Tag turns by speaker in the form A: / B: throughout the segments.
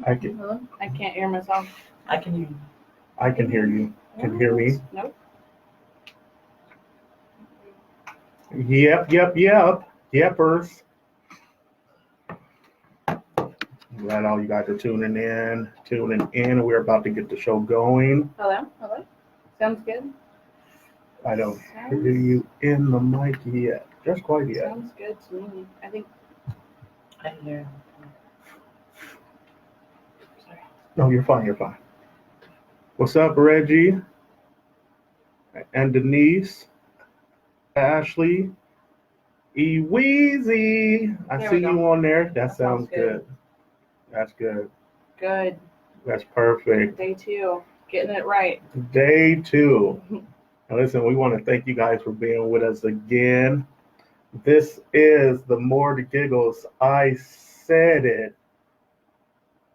A: I can.
B: Hello? I can't hear myself.
C: I can hear you.
A: I can hear you. Can you hear me?
B: Nope.
A: Yep. Yepers. Glad all you guys are tuning in. We're about to get the show going.
B: Hello? Sounds good.
A: I don't hear you in the mic yet. Just quite yet.
B: Sounds good to me. I think.
C: I can hear you.
B: Sorry.
A: No, you're fine. What's up, Reggie? And Denise? Ashley? Weezy. I
B: There
A: see
B: we go.
A: you on there. That
B: That sounds
A: sounds good. That's good.
B: Good.
A: That's perfect.
B: Day 2. Getting it right.
A: Day 2. Now listen, we want to thank you guys for being with us again. This is the Mordsgiggles Isaidit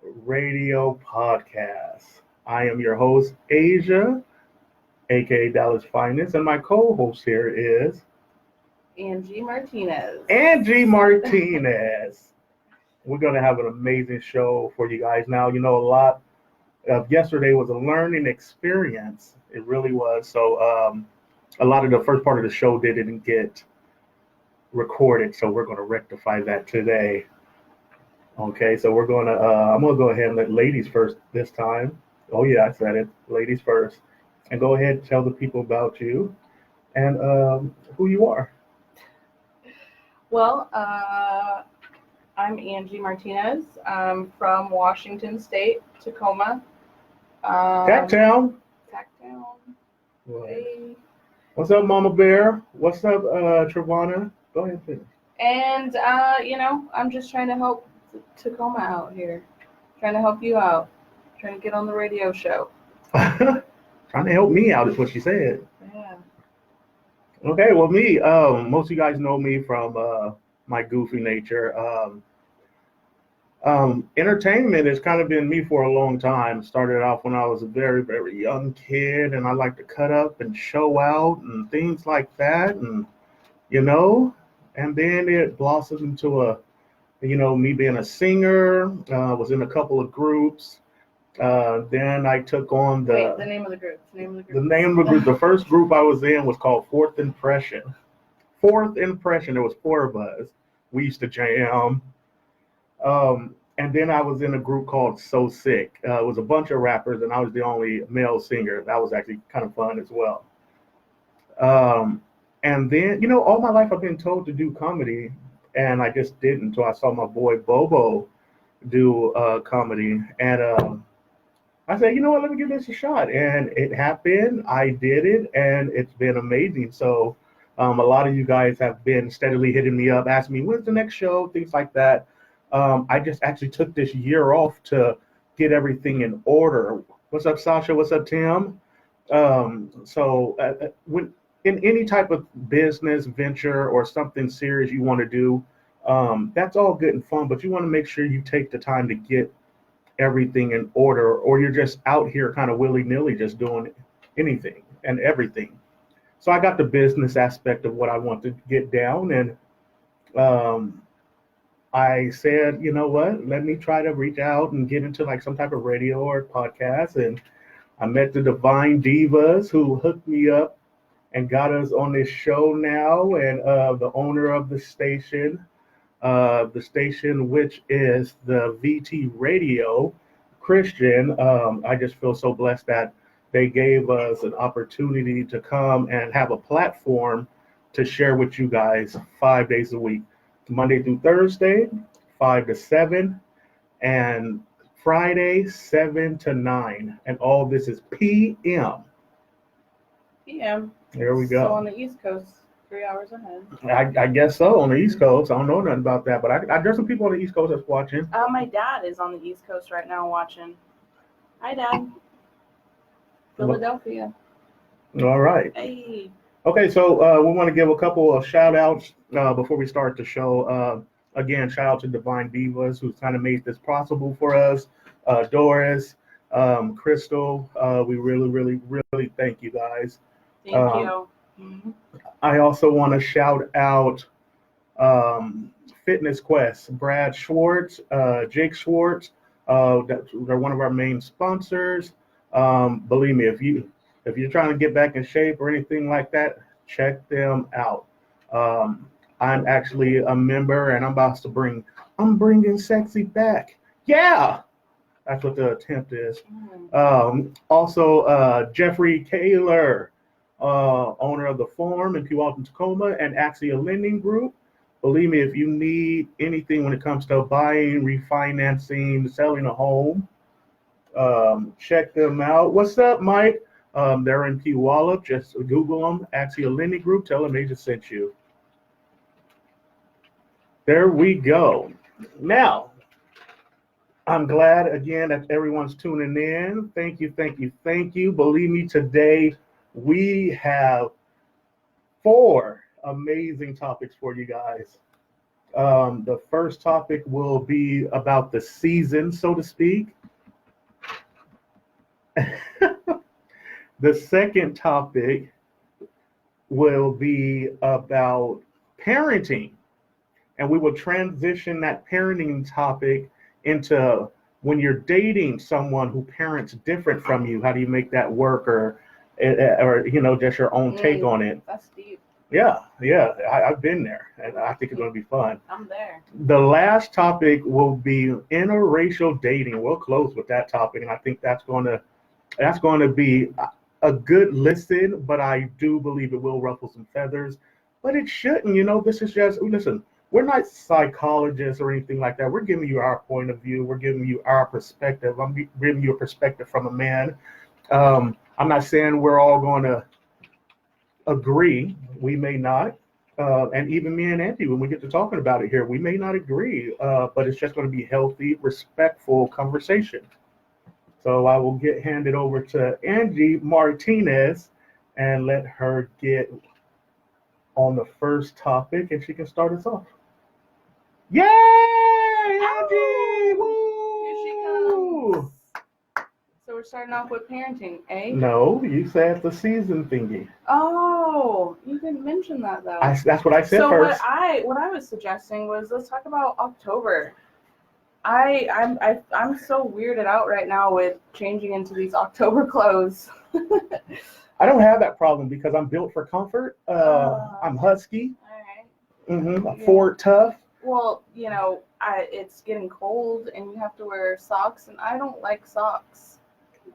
A: radio podcast. I am your host, Asia, aka Dallas Finest, and my co-host here is
B: Angie Martinez.
A: We're going to have an amazing show for you guys. Now, you know, a lot of yesterday was a learning experience. It really was. So a lot of the first part of the show didn't get recorded, so we're going to rectify that today. Okay, so I'm going to go ahead and let ladies first this time. Oh, yeah, I said it. Ladies first. And go ahead and tell the people about you and who you are.
B: Well, I'm Angie Martinez. I'm from Washington State, Tacoma.
A: Tacktown.
B: Hey.
A: What's up, Mama Bear? What's up, Trevana? Go ahead and finish.
B: And, I'm just trying to help Tacoma out here. Trying to help you out. Trying to get on the radio show.
A: Trying to help me out is what she said.
B: Yeah.
A: Okay, well, me, most of you guys know me from my goofy nature. Entertainment has kind of been me for a long time. Started off when I was a very, very young kid, and I like to cut up and show out and things like that, and and then it blossomed into me being a singer. Was in a couple of groups. Then I took on
B: the name of the group.
A: The first group I was in was called Fourth Impression. There was 4 of us. We used to jam. And then I was in a group called So Sick. It was a bunch of rappers, and I was the only male singer. That was actually kind of fun as well. And then, all my life I've been told to do comedy, and I just didn't until I saw my boy Bobo do comedy. And I said, you know what, let me give this a shot. And it happened. I did it, and it's been amazing. So a lot of you guys have been steadily hitting me up, asking me, when's the next show, things like that. I just actually took this year off to get everything in order. What's up, Sasha? What's up, Tim? When in any type of business venture or something serious you want to do, that's all good and fun, but you want to make sure you take the time to get everything in order, or you're just out here kind of willy-nilly just doing anything and everything. So I got the business aspect of what I want to get down, and I said, you know what, let me try to reach out and get into like some type of radio or podcast. And I met the Divine Divas who hooked me up and got us on this show now, and the owner of the station, which is the VT Radio Christian. I just feel so blessed that they gave us an opportunity to come and have a platform to share with you guys 5 days a week, Monday through Thursday, 5 to 7, and Friday, 7 to 9. And all this is PM. There we go.
B: So on the East Coast, 3 hours ahead.
A: I guess so, on the East Coast. I don't know nothing about that, but there's some people on the East Coast that's watching.
B: My dad is on the East Coast right now watching. Hi, Dad. Philadelphia.
A: All right.
B: Hey.
A: Okay, so we want to give a couple of shout outs before we start the show. Again, shout out to Divine Divas, who's kind of made this possible for us. Doris, Crystal, we really, really, really thank you guys.
B: Thank you. Mm-hmm.
A: I also want to shout out Fitness Quest, Brad Schwartz, Jake Schwartz, They're one of our main sponsors. Believe me, if you're trying to get back in shape or anything like that, check them out. I'm actually a member, and I'm bringing sexy back. Yeah, that's what the attempt is. Also, Jeffrey Kaler, owner of the Farm in Puyallup, Tacoma, and Axia Lending Group. Believe me, if you need anything when it comes to buying, refinancing, selling a home, check them out. What's up, Mike? They're in Puyallup. Just Google them, Axia Lending Group. Tell them they just sent you. There we go. Now, I'm glad again that everyone's tuning in. Thank you, thank you, thank you. Believe me, today we have 4 amazing topics for you guys. The first topic will be about the season, so to speak. The second topic will be about parenting, and we will transition that parenting topic into when you're dating someone who parents different from you. How do you make that work, or just your own take on it?
B: That's deep.
A: Yeah, I've been there, and I think it's going to be fun.
B: I'm there.
A: The last topic will be interracial dating. We'll close with that topic, and I think that's going to be a good listen, but I do believe it will ruffle some feathers. But it shouldn't. This is just, listen, we're not psychologists or anything like that. We're giving you our point of view. We're giving you our perspective. I'm giving you a perspective from a man. I'm not saying we're all going to agree. We may not. And even me and Andy, when we get to talking about it here, we may not agree, but it's just going to be healthy, respectful conversation. So I will hand it over to Angie Martinez and let her get on the first topic, and she can start us off. Yay, Angie! Woo!
B: Here she comes. So we're starting off with parenting, eh?
A: No, you said the season thingy.
B: Oh, you didn't mention that though.
A: That's what I said
B: so
A: first.
B: what I was suggesting was, let's talk about October. I'm so weirded out right now with changing into these October clothes.
A: I don't have that problem because I'm built for comfort. I'm husky.
B: All right.
A: Yeah. Ford tough.
B: Well, it's getting cold and you have to wear socks, and I don't like socks.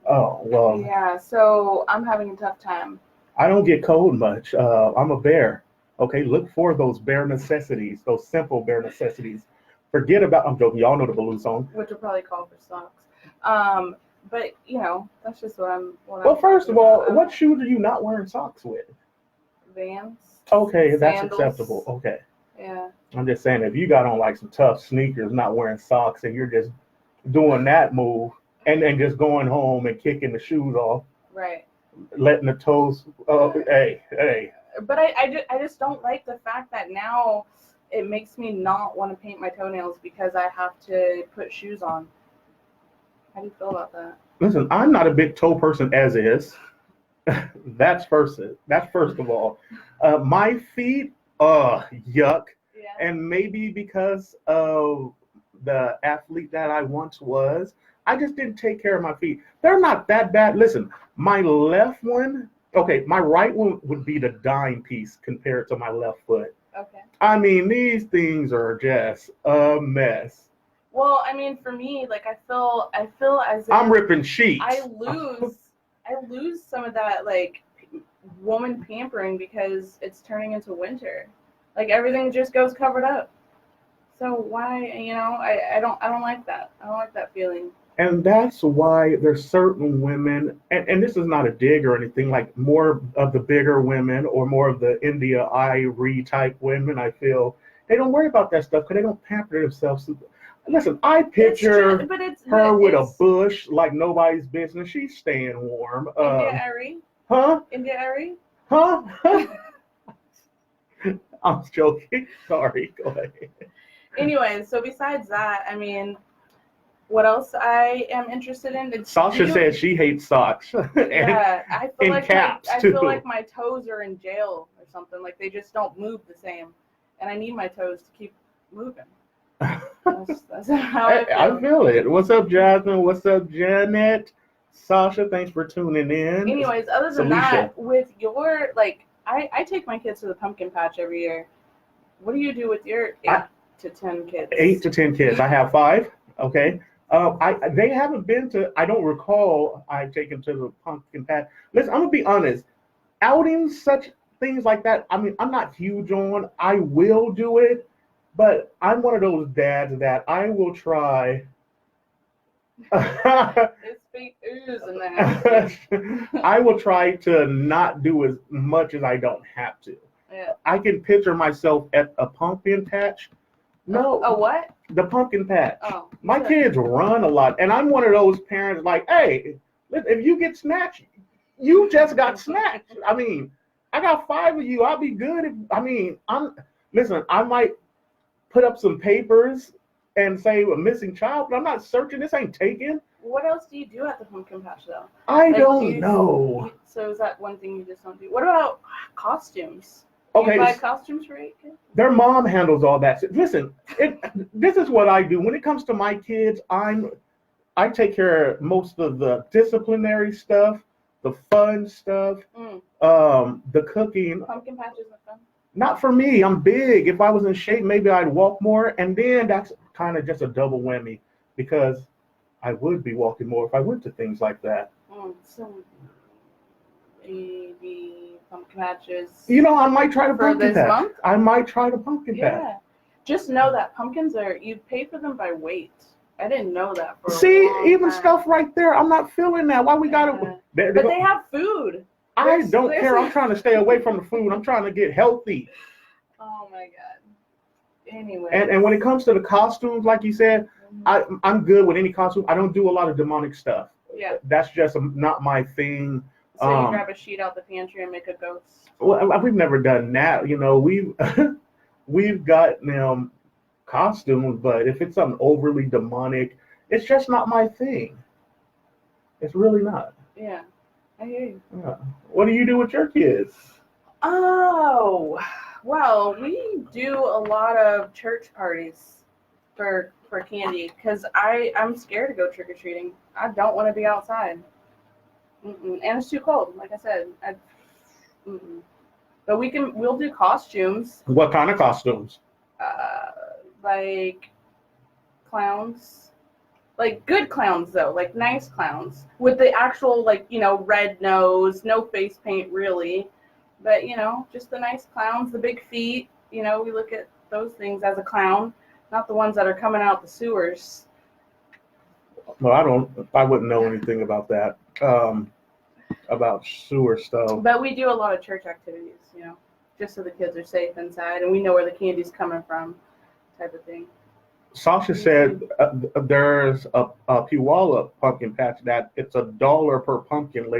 A: Oh, well.
B: Yeah, so I'm having a tough time.
A: I don't get cold much. I'm a bear. Okay, look for those bare necessities, those simple bare necessities. Forget about, I'm joking, y'all know the balloon song.
B: Which will probably call for socks. But, that's just what I'm...
A: Well, first of all, what shoes are you not wearing socks with?
B: Vans.
A: Okay, that's
B: Sandals.
A: Acceptable. Okay.
B: Yeah.
A: I'm just saying, if you got on like some tough sneakers, not wearing socks, and you're just doing that move, and then just going home and kicking the shoes off.
B: Right.
A: Letting the toes, hey.
B: But I just don't like the fact that now it makes me not want to paint my toenails because I have to put shoes on. How do you feel about that?
A: Listen, I'm not a big toe person as is. That's first of all. My feet, yuck.
B: Yeah.
A: And maybe because of the athlete that I once was, I just didn't take care of my feet. They're not that bad. Listen, my left one, my right one would be the dime piece compared to my left foot.
B: Okay.
A: I mean, these things are just a mess.
B: Well, I mean, for me, like I feel as if
A: I'm ripping sheets.
B: I lose some of that like woman pampering because it's turning into winter. Like everything just goes covered up. So why, I don't like that. I don't like that feeling.
A: And that's why there's certain women, and this is not a dig or anything, like more of the bigger women or more of the India Irie type women, I feel, they don't worry about that stuff because they don't pamper themselves. Listen, I picture her with a bush like nobody's business. She's staying warm.
B: India Irie?
A: Huh?
B: India Irie?
A: Huh? I'm joking. Sorry. Go ahead.
B: Anyway, so besides that, I mean, what else I am interested in?
A: Sasha said she hates socks.
B: Yeah, I feel like
A: caps,
B: I
A: too.
B: feel like my toes are in jail or something. Like they just don't move the same, and I need my toes to keep moving. That's how I
A: I
B: feel.
A: feel it. What's up, Jasmine? What's up, Janet? Sasha, thanks for tuning in.
B: Anyways, other than
A: Salisha.
B: that, with your, like, I take my kids to the pumpkin patch every year. What do you do with your 8 to 10 kids?
A: 8 to 10 kids. I have 5. Okay. They haven't been to. I don't recall I've taken to the pumpkin patch. Listen, I'm gonna be honest. Outings, such things like that. I mean, I'm not huge on. I will do it, but I'm one of those dads that I will try.
B: It's big ooze in the house.
A: I will try to not do as much as I don't have to.
B: Yeah.
A: I can picture myself at a pumpkin patch. No.
B: A what?
A: The pumpkin patch.
B: Oh.
A: My kids run a lot, and I'm one of those parents like, hey, if you get snatched, you just got snatched. I mean, I got 5 of you. I'll be good. Listen, I might put up some papers and say a missing child, but I'm not searching. This ain't taken.
B: What else do you do at the pumpkin patch, though?
A: I don't know.
B: So is that one thing you just don't do? What about costumes?
A: Okay.
B: You buy costumes for 8 kids?
A: Their mom handles all that. Listen, this is what I do. When it comes to my kids, I take care of most of the disciplinary stuff, the fun stuff, the cooking.
B: Pumpkin patch isn't fun?
A: Not for me. I'm big. If I was in shape, maybe I'd walk more. And then that's kind of just a double whammy because I would be walking more if I went to things like that.
B: So maybe pumpkin patches.
A: You know, I might try to
B: for
A: pumpkin
B: this
A: patch.
B: month?
A: I might try to pumpkin patch.
B: Yeah. Just know that pumpkins you pay for them by weight. I didn't know that for
A: See,
B: a long
A: even
B: time.
A: stuff right there, I'm not feeling that. Why we gotta?
B: But they have food.
A: I don't care. I'm trying to stay away from the food. I'm trying to get healthy.
B: Oh my god. Anyway.
A: And when it comes to the costumes, like you said, I'm good with any costume. I don't do a lot of demonic stuff.
B: Yeah.
A: That's just not my thing.
B: So you grab a sheet out the pantry and make a ghost.
A: Well, we've never done that. You know, we've got costumes, but if it's something overly demonic, it's just not my thing. It's really not.
B: Yeah, I hear you.
A: What do you do with your kids?
B: Oh, well, we do a lot of church parties for candy because I'm scared to go trick-or-treating. I don't want to be outside. And it's too cold, like I said. But we'll do costumes.
A: What kind of costumes?
B: Like clowns. Like good clowns though, like nice clowns. With the actual red nose, no face paint really. But just the nice clowns, the big feet, we look at those things as a clown, not the ones that are coming out the sewers.
A: Well, I wouldn't know anything about that. About sewer stuff.
B: But we do a lot of church activities, just so the kids are safe inside and we know where the candy's coming from, type of thing.
A: Sasha said there's a Puyallup pumpkin patch that it's $1 per pumpkin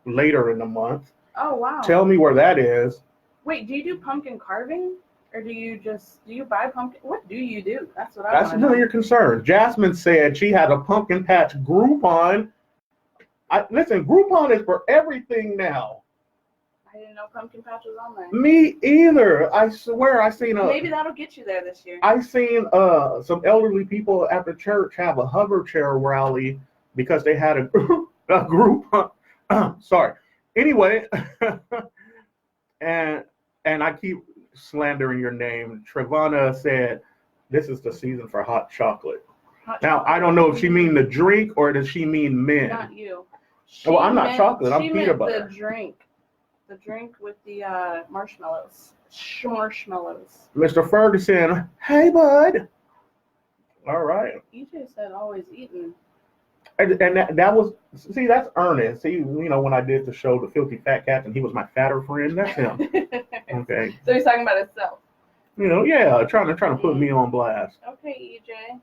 A: later in the month.
B: Oh wow!
A: Tell me where that is.
B: Wait, do you do pumpkin carving, or do you buy pumpkin? What do you do? That's what I
A: That's
B: want to know.
A: none of your concern. Jasmine said she had a pumpkin patch Groupon. Listen, Groupon is for everything now.
B: I didn't know pumpkin patch was on there.
A: Me either. I swear, I seen
B: Maybe that'll get you there this year.
A: I seen some elderly people at the church have a hover chair rally because they had a Groupon. Sorry. Anyway, and I keep slandering your name. Trevana said this is the season for hot chocolate. Now I don't know if she mean the drink or does she mean men.
B: Not you.
A: Well, I'm not chocolate. I'm peanut butter.
B: The drink with the marshmallows. Marshmallows.
A: Mr. Ferguson, hey bud. All right.
B: EJ said always eating.
A: And that was, see, that's Ernest. See, when I did the show, The Filthy Fat Cat, and he was my fatter friend, that's him. Okay.
B: So he's talking about himself.
A: Yeah, trying to put me on blast.
B: Okay, EJ.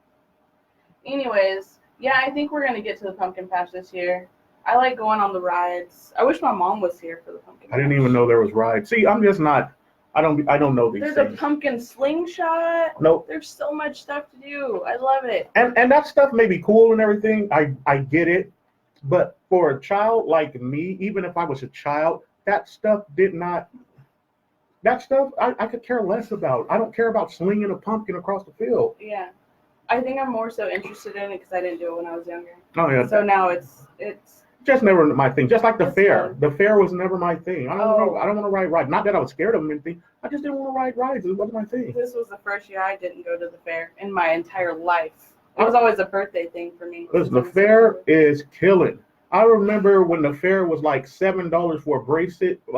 B: Anyways, yeah, I think we're going to get to the pumpkin patch this year. I like going on the rides. I wish my mom was here for the pumpkin patch.
A: I didn't even know there was rides. See, I'm just not, I don't know these
B: There's
A: things.
B: a pumpkin slingshot.
A: Nope.
B: There's so much stuff to do. I love it.
A: And that stuff may be cool and everything. I get it. But for a child like me, even if I was a child, that stuff I could care less about. I don't care about slinging a pumpkin across the field.
B: Yeah. I think I'm more so interested in it because I didn't do it when I was younger.
A: Oh yeah.
B: So now it's
A: Just never my thing. Just like the
B: It's
A: fair.
B: fun.
A: The fair was never my thing. I don't know.
B: Oh.
A: I don't want to ride rides. Not that I was scared of them or anything. I just didn't want to ride rides. It wasn't my thing.
B: this was the first year I didn't go to the fair in my entire life. It was always a birthday thing for me.
A: Listen, the fair is killing. I remember when the fair was like $7 for a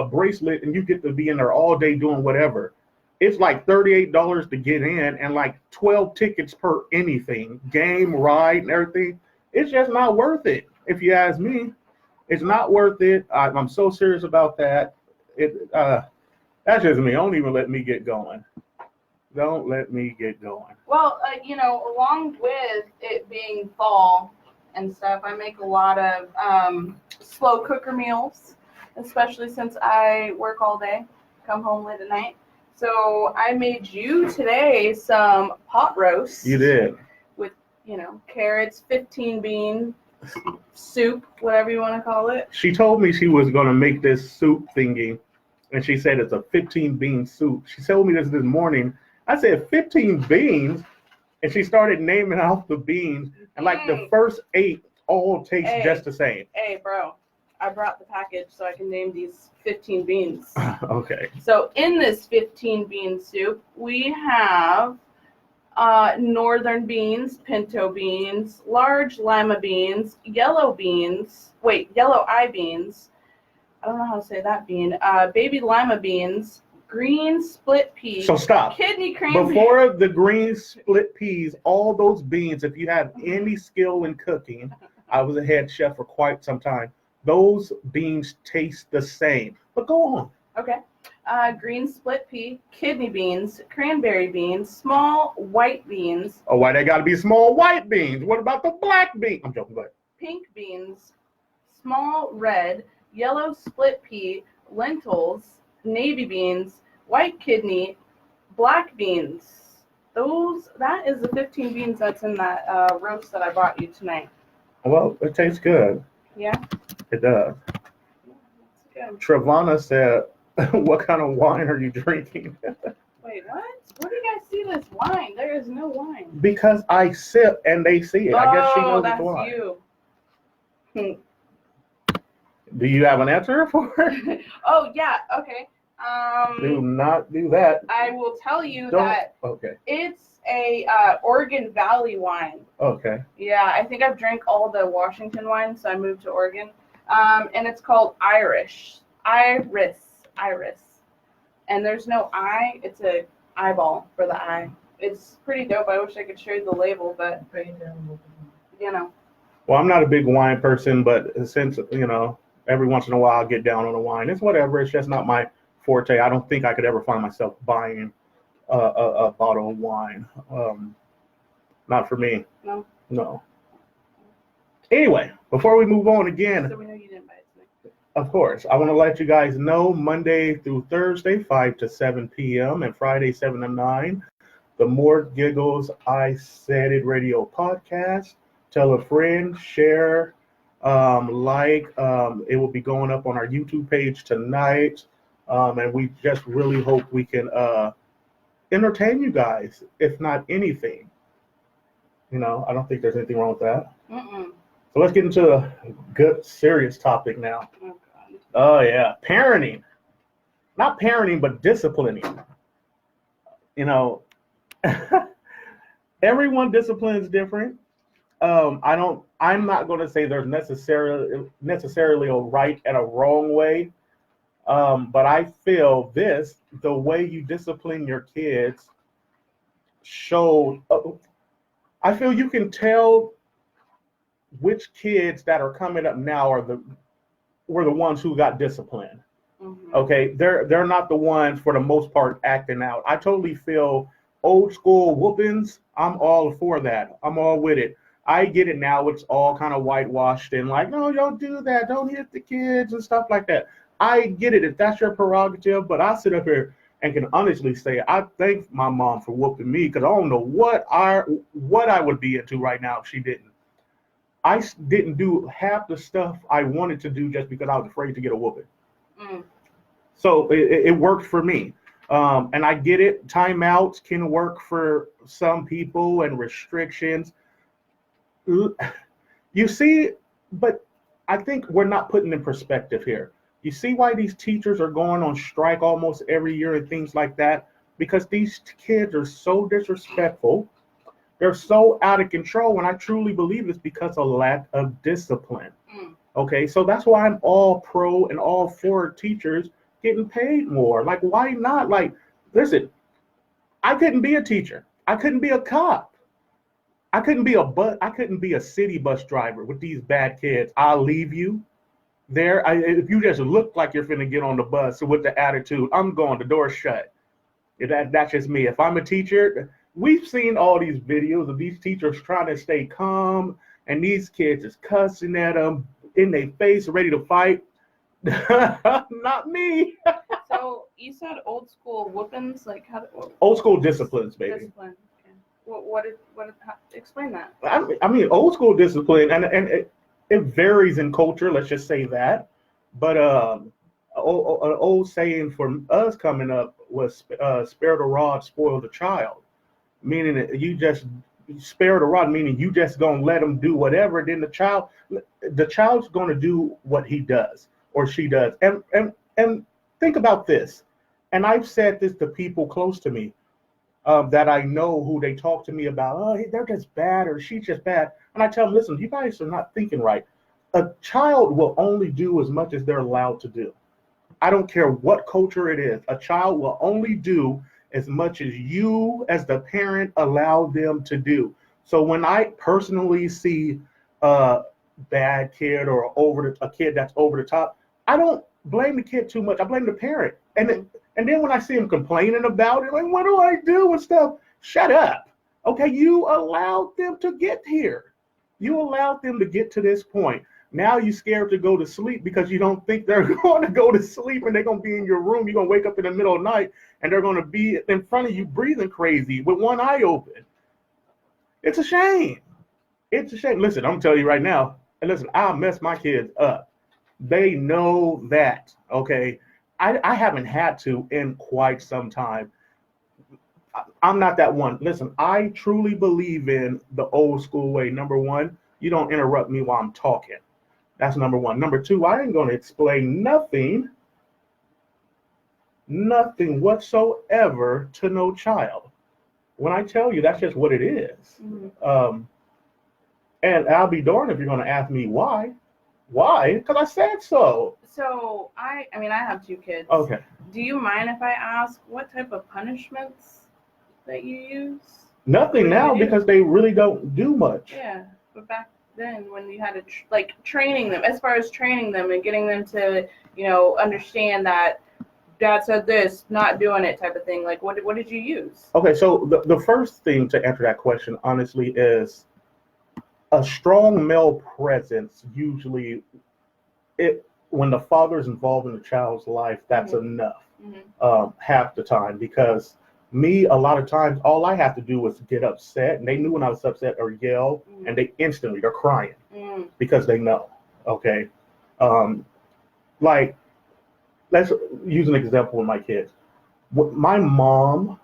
A: bracelet, and you get to be in there all day doing whatever. It's like $38 to get in, and like 12 tickets per anything, game, ride, and everything. It's just not worth it, if you ask me. It's not worth it. I'm so serious about that. That's just me. Don't even let me get going. Don't let me get going.
B: Well, along with it being fall and stuff, I make a lot of slow cooker meals, especially since I work all day, come home late at night. So I made you today some pot roast.
A: You did.
B: With, carrots, 15 bean soup, whatever you want to call it.
A: She told me she was going to make this soup thingy, and she said it's a 15 bean soup. She told me this morning. I said 15 beans, and she started naming off the beans, and like the first 8 all taste just the same.
B: Hey, bro, I brought the package so I can name these 15 beans.
A: Okay.
B: So in this 15 bean soup, we have northern beans, pinto beans, large lima beans, yellow eye beans. I don't know how to say that bean. Baby lima beans, green split peas.
A: So stop.
B: Kidney cranberry.
A: Before the green split peas, all those beans, if you have any skill in cooking, I was a head chef for quite some time, those beans taste the same. But go on.
B: Okay. Green split pea, kidney beans, cranberry beans, small white beans.
A: Oh, why they got to be small white beans? What about the black beans? I'm joking, but
B: Pink beans, small red, yellow split pea, lentils, navy beans, white kidney, black beans. That is the 15 beans that's in that roast that I brought you tonight.
A: well, it tastes good.
B: Yeah?
A: It does.
B: That's good.
A: Travana said, what kind of wine are you drinking?
B: Wait, what? Where do you guys see this wine? There is no wine.
A: Because I sip and they see it. I guess she knows
B: that's
A: it's wine.
B: you.
A: Do you have an answer for it?
B: Oh, yeah, okay.
A: Do not do that.
B: I will tell you
A: Don't.
B: that
A: Okay.
B: it's a Oregon Valley wine.
A: Okay.
B: Yeah, I think I've drank all the Washington wine, so I moved to Oregon. And it's called Iris. And there's no I, it's a eyeball for the eye. It's pretty dope. I wish I could show you the label, but
A: Well, I'm not a big wine person, but since, every once in a while I'll get down on a wine. It's whatever. It's just not my forte. I don't think I could ever find myself buying a bottle of wine. Not for me. No. Anyway, before we move on again,
B: so we know you didn't buy it tonight.
A: of course, I want to let you guys know Monday through Thursday, 5 to 7 p.m. and Friday, 7 to 9, the Mordsgiggles Isaidit Radio podcast. Tell a friend, share, like. It will be going up on our YouTube page tonight. And we just really hope we can entertain you guys, if not anything. I don't think there's anything wrong with that.
B: Mm-mm.
A: So let's get into a good, serious topic now.
B: Oh, God.
A: Oh, yeah. Parenting. Not parenting, but disciplining. Everyone disciplines different. I'm not going to say there's necessarily a right and a wrong way. But I feel the way you discipline your kids I feel you can tell which kids that are coming up now were the ones who got disciplined.
B: Mm-hmm.
A: Okay, they're not the ones for the most part acting out. I totally feel old school whoopings. I'm all for that. I'm all with it. I get it now. It's all kind of whitewashed and like, no, don't do that. Don't hit the kids and stuff like that. I get it if that's your prerogative, but I sit up here and can honestly say I thank my mom for whooping me because I don't know what I would be into right now if she didn't. I didn't do half the stuff I wanted to do just because I was afraid to get a whooping.
B: Mm.
A: So it worked for me. And I get it. Timeouts can work for some people and restrictions. You see, but I think we're not putting in perspective here. You see why these teachers are going on strike almost every year and things like that? Because these kids are so disrespectful. They're so out of control. And I truly believe it's because of lack of discipline. Okay, so that's why I'm all pro and all for teachers getting paid more. Like, why not? Like, listen, I couldn't be a teacher. I couldn't be a cop. I couldn't be a city bus driver with these bad kids. I'll leave you there. If you just look like you're finna get on the bus with the attitude, I'm going, the door's shut. That's just me. If I'm a teacher, we've seen all these videos of these teachers trying to stay calm, and these kids is cussing at them in their face, ready to fight. Not me.
B: So you said old school whoopings, like how?
A: Old school disciplines, baby.
B: Discipline. Okay. What? Explain that.
A: I mean, old school discipline, and it varies in culture. Let's just say that. But an old saying for us coming up was "spare the rod, spoil the child," meaning that you just spare the rod, meaning you just gonna let him do whatever. Then the child's gonna do what he does or she does. And think about this. And I've said this to people close to me. That I know who they talk to me about, oh, they're just bad or she's just bad. And I tell them, listen, you guys are not thinking right. A child will only do as much as they're allowed to do. I don't care what culture it is. A child will only do as much as you, as the parent, allow them to do. So when I personally see a bad kid or a kid that's over the top, I don't blame the kid too much. I blame the parent. And then when I see him complaining about it, like, what do I do and stuff? Shut up. Okay, you allowed them to get here. You allowed them to get to this point. Now you're scared to go to sleep because you don't think they're going to go to sleep and they're going to be in your room. You're going to wake up in the middle of the night and they're going to be in front of you breathing crazy with one eye open. It's a shame. It's a shame. Listen, I'm telling you right now, and listen, I'll mess my kids up. They know that, okay? I haven't had to in quite some time. I'm not that one. Listen, I truly believe in the old school way. Number one, you don't interrupt me while I'm talking. That's number one. Number two, I ain't going to explain nothing whatsoever to no child. When I tell you, that's just what it is.
B: Mm-hmm.
A: And I'll be darned if you're going to ask me why. Why? Because I said so.
B: So I mean, I have two kids.
A: Okay.
B: Do you mind if I ask what type of punishments that you use?
A: Nothing now because they really don't do much.
B: Yeah, but back then when you had to training them, as far as training them and getting them to, understand that dad said this, not doing it type of thing. Like, what did you use?
A: Okay, so the first thing to answer that question, honestly, is a strong male presence. Usually, when the father is involved in the child's life, that's enough. Mm-hmm. Half the time, because me, a lot of times, all I have to do was get upset, and they knew when I was upset or yell, and they're crying because they know. Okay, like, let's use an example with my kids. My mom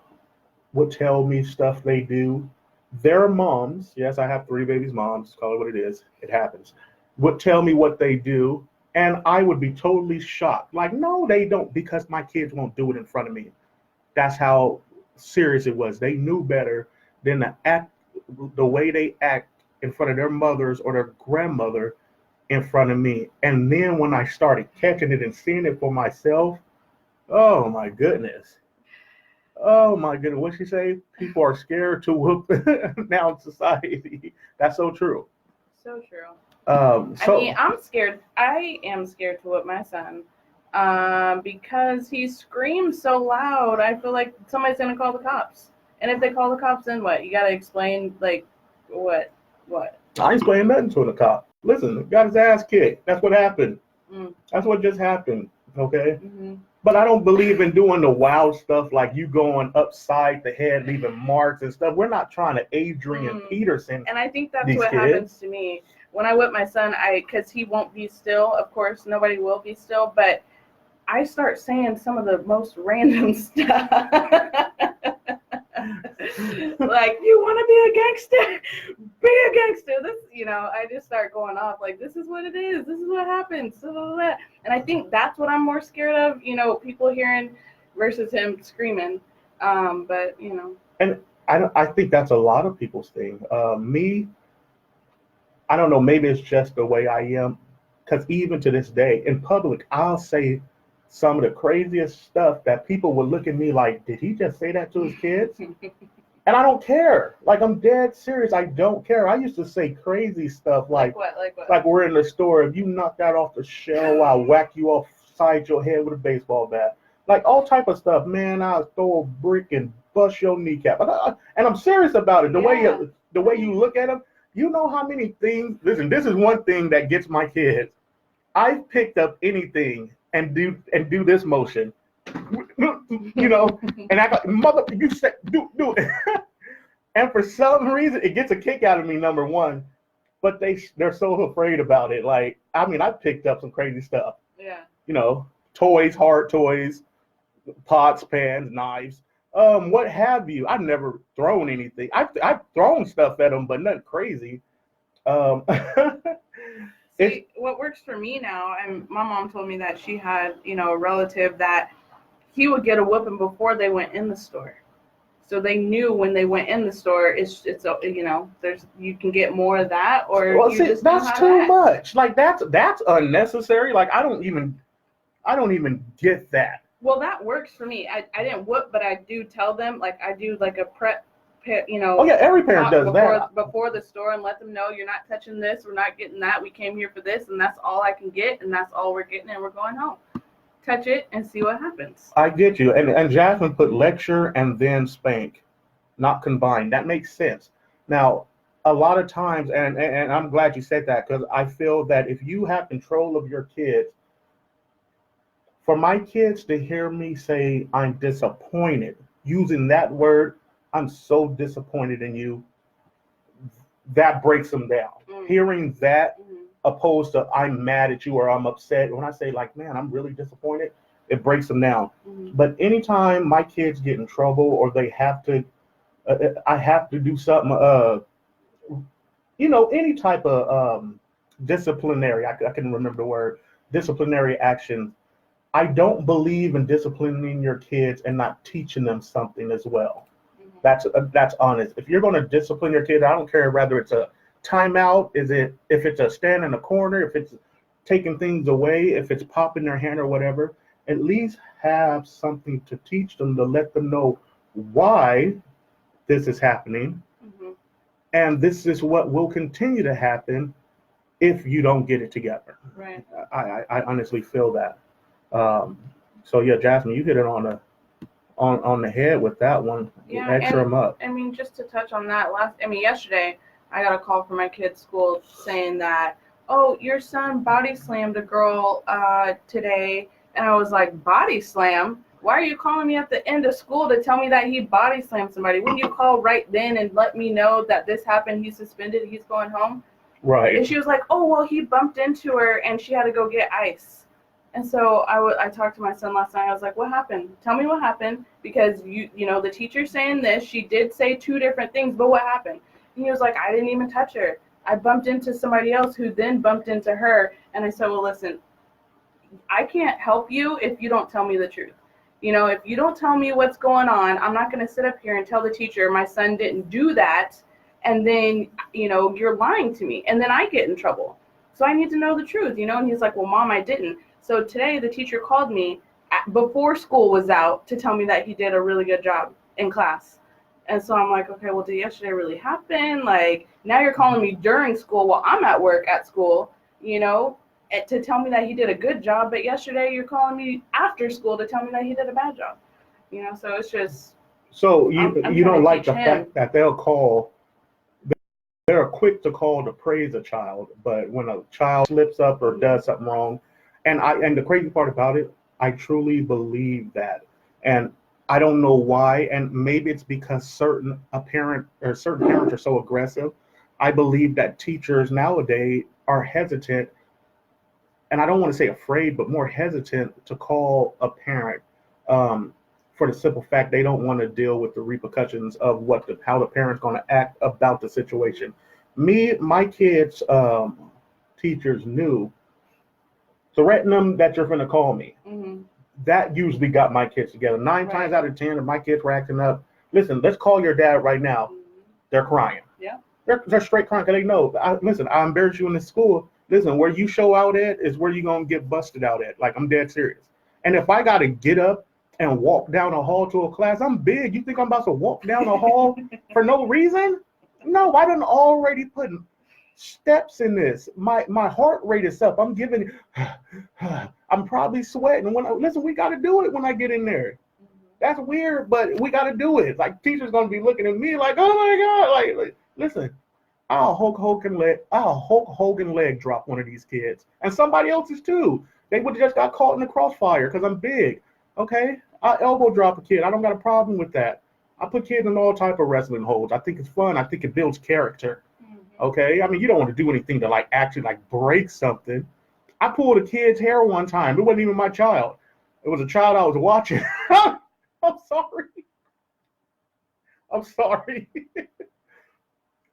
A: would tell me stuff they do. Their moms, yes, I have 3 babies' moms, call it what it is, it happens, would tell me what they do, and I would be totally shocked. Like, no, they don't, because my kids won't do it in front of me. That's how serious it was. They knew better than the way they act in front of their mothers or their grandmother in front of me. And then when I started catching it and seeing it for myself, oh my goodness. Oh my goodness. What'd she say? People are scared to whoop now in society. That's so true.
B: So true.
A: I
B: mean, I'm scared. I am scared to whip my son because he screams so loud. I feel like somebody's going to call the cops. And if they call the cops, then what? You got to explain, like, what?
A: I ain't explaining nothing to the cop. Listen, got his ass kicked. That's what happened. That's what just happened. Okay? Mm-hmm. But I don't believe in doing the wild stuff like you going upside the head, leaving marks and stuff. We're not trying to Adrian Peterson.
B: And I think that's what happens to me. When I whip my son, because he won't be still, of course, nobody will be still, but I start saying some of the most random stuff. Like, you want to be a gangster? Be a gangster. This, I just start going off like, this is what it is. This is what happens. Blah, blah, blah. And I think that's what I'm more scared of, people hearing versus him screaming. But.
A: And I think that's a lot of people's thing. Me, I don't know, maybe it's just the way I am. Because even to this day, in public, I'll say some of the craziest stuff that people would look at me like, did he just say that to his kids? And I don't care. Like, I'm dead serious. I don't care. I used to say crazy stuff like
B: what?
A: Like we're in the store. If you knock that off the shelf, I'll whack you upside your head with a baseball bat. Like, all type of stuff. Man, I'll throw a brick and bust your kneecap. And I'm serious about it. The way you look at them, you know how many things. Listen, this is one thing that gets my kids. I've picked up anything and do this motion. And I got, mother, you said do it. And for some reason it gets a kick out of me, number one, but they're so afraid about it. Like, I mean, I picked up some crazy stuff.
B: Yeah.
A: Toys, hard toys, pots, pans, knives, what have you. I've never thrown anything. I've thrown stuff at them, but nothing crazy.
B: See, what works for me now, and my mom told me that she had, a relative that he would get a whooping before they went in the store. So they knew when they went in the store, it's you can get more of that, or
A: that's too much. Like, that's unnecessary. Like, I don't even get that.
B: Well, that works for me. I didn't whoop, but I do tell them, like, I do like a prep.
A: Oh yeah, every parent does that
B: before the store, and let them know, you're not touching this, we're not getting that, we came here for this, and that's all I can get, and that's all we're getting, and we're going home. Touch it and see what happens.
A: I get you. And Jasmine put lecture and then spank, not combine. That makes sense. Now, a lot of times, and I'm glad you said that, because I feel that if you have control of your kids, for my kids to hear me say I'm disappointed, using that word, I'm so disappointed in you, that breaks them down. Hearing that, opposed to I'm mad at you or I'm upset. When I say, like, man, I'm really disappointed, it breaks them down. But anytime my kids get in trouble or they have to, I have to do something, any type of disciplinary, I can remember the word, disciplinary action. I don't believe in disciplining your kids and not teaching them something as well. That's honest. If you're going to discipline your kid, I don't care whether it's a timeout, if it's a stand in the corner, if it's taking things away, if it's popping their hand or whatever, at least have something to teach them, to let them know why this is happening. And this is what will continue to happen if you don't get it together.
B: Right.
A: I honestly feel that. So yeah, Jasmine, you hit it on the head with that one.
B: Yeah,
A: Extra them up.
B: I mean, just to touch on that, yesterday I got a call from my kid's school saying that, oh, your son body slammed a girl today, and I was like, body slam? Why are you calling me at the end of school to tell me that he body slammed somebody? Wouldn't you call right then and let me know that this happened, he's suspended, he's going home?
A: Right.
B: And she was like, oh, well, he bumped into her and she had to go get ice. And so I talked to my son last night. I was like, what happened? Tell me what happened, because the teacher's saying this. She did say two different things, but what happened? And he was like, I didn't even touch her. I bumped into somebody else who then bumped into her. And I said, well, listen, I can't help you if you don't tell me the truth. If you don't tell me what's going on, I'm not going to sit up here and tell the teacher my son didn't do that. And then, you're lying to me. And then I get in trouble. So I need to know the truth, And he's like, well, Mom, I didn't. So today the teacher called me before school was out to tell me that he did a really good job in class. And so I'm like, okay, well, did yesterday really happen? Like, now you're calling me during school while I'm at work at school, to tell me that he did a good job. But yesterday you're calling me after school to tell me that he did a bad job. So it's just.
A: So you don't like the fact that they're quick to call to praise a child, but when a child slips up or does something wrong, and the crazy part about it, I truly believe that. And I don't know why, and maybe it's because certain parents are so aggressive. I believe that teachers nowadays are hesitant and I don't want to say afraid, but more hesitant to call a parent, for the simple fact they don't want to deal with the repercussions of how the parent's going to act about the situation. My kids' teachers knew, threaten them that you're going to call me.
B: Mm-hmm.
A: That usually got my kids together. Nine times out of 10, if my kids were acting up, listen, let's call your dad right now.
B: Mm-hmm.
A: They're crying.
B: Yeah.
A: They're straight crying because they know. Listen, I embarrass you in the school. Listen, where you show out at is where you're going to get busted out at. Like, I'm dead serious. And if I got to get up and walk down a hall to a class, I'm big. You think I'm about to walk down a hall for no reason? No, I done already put steps in this. My heart rate is up. I'm giving, I'm probably sweating. Listen, we got to do it when I get in there. That's weird, but we got to do it. Like, teacher's going to be looking at me like, oh my God. Like listen, I'll Hulk Hogan leg drop one of these kids. And somebody else's too. They would have just got caught in the crossfire because I'm big. Okay? I elbow drop a kid. I don't got a problem with that. I put kids in all type of wrestling holds. I think it's fun. I think it builds character. Okay? I mean, you don't want to do anything to like actually like break something. I pulled a kid's hair one time. It wasn't even my child. It was a child I was watching. I'm sorry. I'm sorry.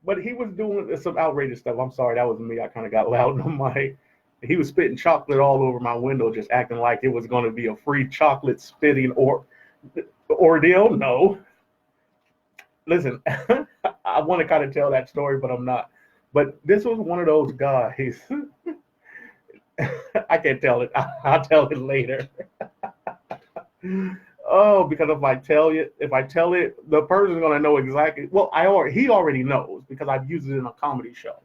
A: But he was doing some outrageous stuff. I'm sorry, that was me. I kind of got loud on my. He was spitting chocolate all over my window, just acting like it was going to be a free chocolate spitting ordeal. No. Listen, I want to kind of tell that story, but I'm not. But this was one of those guys. I can't tell it. I'll tell it later. Oh, because if I tell it, the person's gonna know exactly. Well, he already knows because I've used it in a comedy show.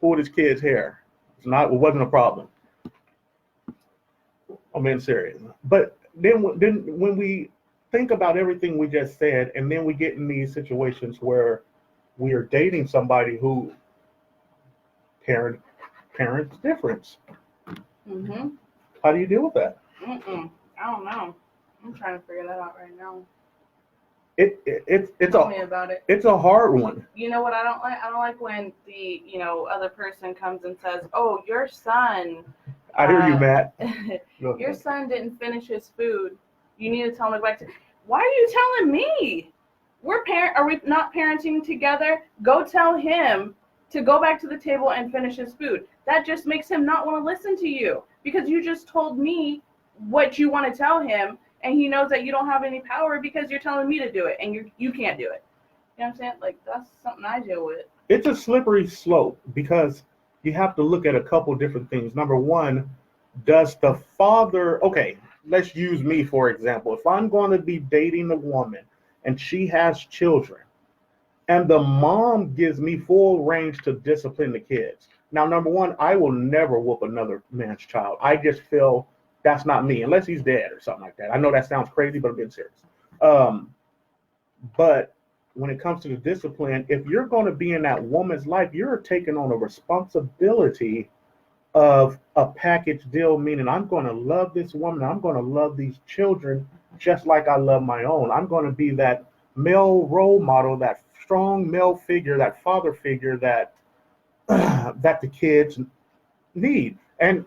A: Pulled his kid's hair. It wasn't a problem. I'm being serious. But then when we think about everything we just said, and then we get in these situations where we are dating somebody who parents difference.
B: Mm-hmm.
A: How do you deal with that?
B: I don't know. I'm trying to figure that out right now.
A: Tell
B: me about it.
A: It's a hard one.
B: You know what I don't like? I don't like when the other person comes and says, "Oh, your son."
A: I hear you, Matt.
B: Your son didn't finish his food. You need to tell him to go back to. Why are you telling me? Are we not parenting together? Go tell him to go back to the table and finish his food. That just makes him not want to listen to you because you just told me what you want to tell him. And he knows that you don't have any power because you're telling me to do it, and you can't do it. You know what I'm saying? Like, that's something I deal with.
A: It's a slippery slope because you have to look at a couple different things. Number one, does the father, okay, let's use me for example. If I'm going to be dating a woman and she has children, and the mom gives me full range to discipline the kids. Now, number one, I will never whoop another man's child. I just feel that's not me, unless he's dead or something like that. I know that sounds crazy, but I'm being serious. But when it comes to the discipline, if you're going to be in that woman's life, you're taking on a responsibility of a package deal, meaning I'm going to love this woman. I'm going to love these children just like I love my own. I'm going to be that male role model, that strong male figure, that father figure that that the kids need. And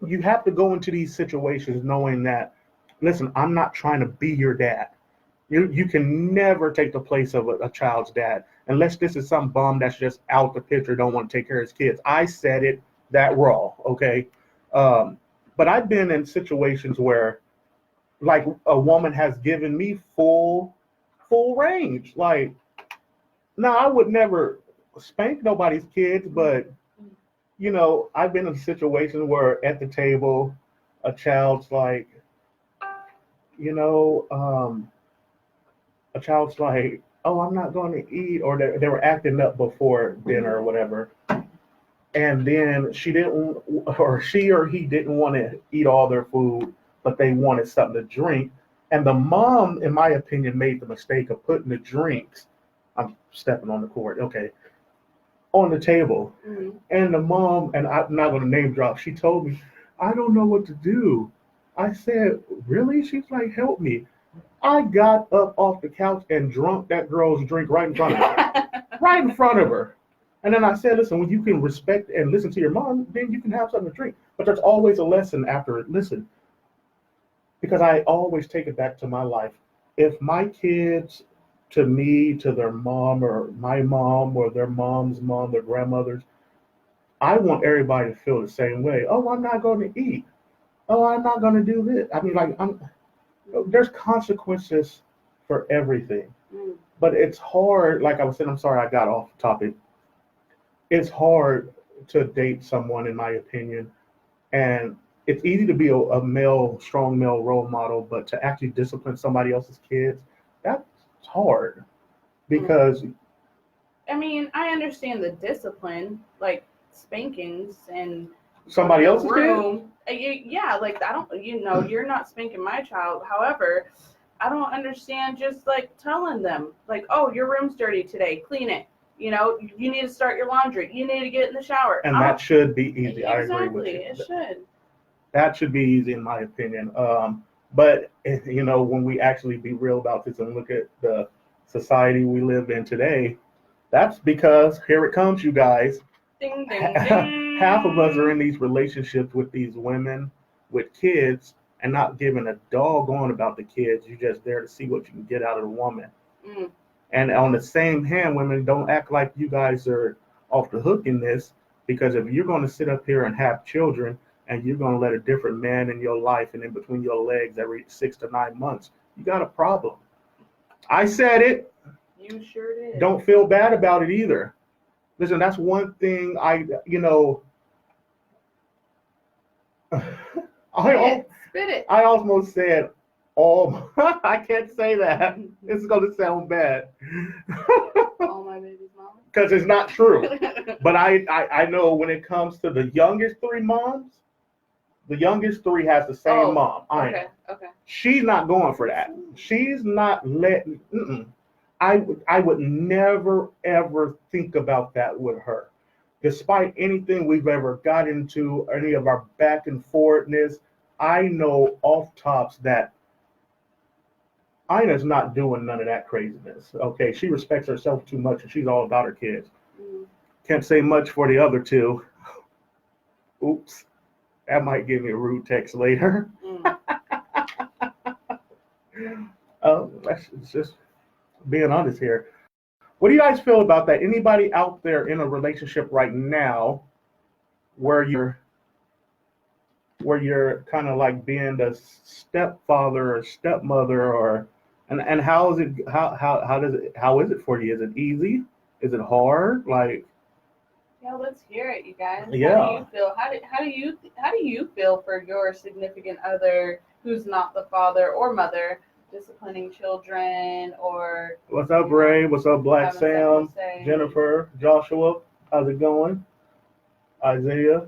A: you have to go into these situations knowing that, listen, I'm not trying to be your dad. You can never take the place of a child's dad unless this is some bum that's just out the picture, don't want to take care of his kids. I said it that raw, okay? But I've been in situations where, like, a woman has given me full range. Like, now I would never spank nobody's kids, but I've been in situations where at the table, a child's like, oh, I'm not going to eat, or they were acting up before dinner or whatever. And then she or he didn't want to eat all their food, but they wanted something to drink. And the mom, in my opinion, made the mistake of putting the drinks, I'm stepping on the cord, okay, on the table. Mm-hmm. And the mom, and I'm not going to name drop, she told me, I don't know what to do. I said, really? She's like, help me. I got up off the couch and drunk that girl's drink right in front of her. Right in front of her. And then I said, listen, when you can respect and listen to your mom, then you can have something to drink. But there's always a lesson after it. Listen, because I always take it back to my life. If my kids, to me, to their mom or my mom or their mom's mom, their grandmothers, I want everybody to feel the same way. Oh, I'm not going to eat. Oh, I'm not going to do this. I mean, like, there's consequences for everything.
B: Mm.
A: But it's hard, like I was saying, I'm sorry I got off topic. It's hard to date someone, in my opinion. And it's easy to be a male, strong male role model, but to actually discipline somebody else's kids, that's hard. Because
B: I mean, I understand the discipline, like spankings and
A: somebody
B: your
A: else's kid?
B: room. Yeah, like I don't, you're not spanking my child. However, I don't understand just like telling them, like, oh, your room's dirty today, clean it. You need to start your laundry. You need to get in the shower.
A: And that should be easy.
B: Exactly,
A: I agree with you.
B: it should.
A: That should be easy, in my opinion. But when we actually be real about this and look at the society we live in today, that's because here it comes, you guys.
B: Ding, ding, ding.
A: Half of us are in these relationships with these women with kids and not giving a doggone about the kids. You're just there to see what you can get out of the woman.
B: Mm.
A: And on the same hand, women, don't act like you guys are off the hook in this, because if you're going to sit up here and have children and you're going to let a different man in your life and in between your legs every 6 to 9 months, you got a problem. I said it.
B: You sure did.
A: Don't feel bad about it either. Listen, that's one thing
B: Spit it.
A: I almost said I can't say that. It's going to sound bad.
B: All my baby's mom.
A: Because it's not true. But I know when it comes to the youngest three moms, the youngest three has the same mom.
B: Okay.
A: She's not going for that. She's not letting. I would never ever think about that with her, despite anything we've ever got into, any of our back and forthness. I know off tops that Ina's not doing none of that craziness. Okay, she respects herself too much, and she's all about her kids.
B: Mm.
A: Can't say much for the other two. Oops, that might give me a rude text later.
B: Mm.
A: That's just being honest here. What do you guys feel about that? Anybody out there in a relationship right now where you're kind of like being the stepfather or stepmother, and how is it for you? Is it easy? Is it hard? Like,
B: yeah, let's hear it, you guys.
A: Yeah.
B: How do you feel? How do you feel for your significant other who's not the father or mother disciplining children, or
A: what's up, Ray? What's up, Black Sam? Jennifer, Joshua, how's it going? Isaiah.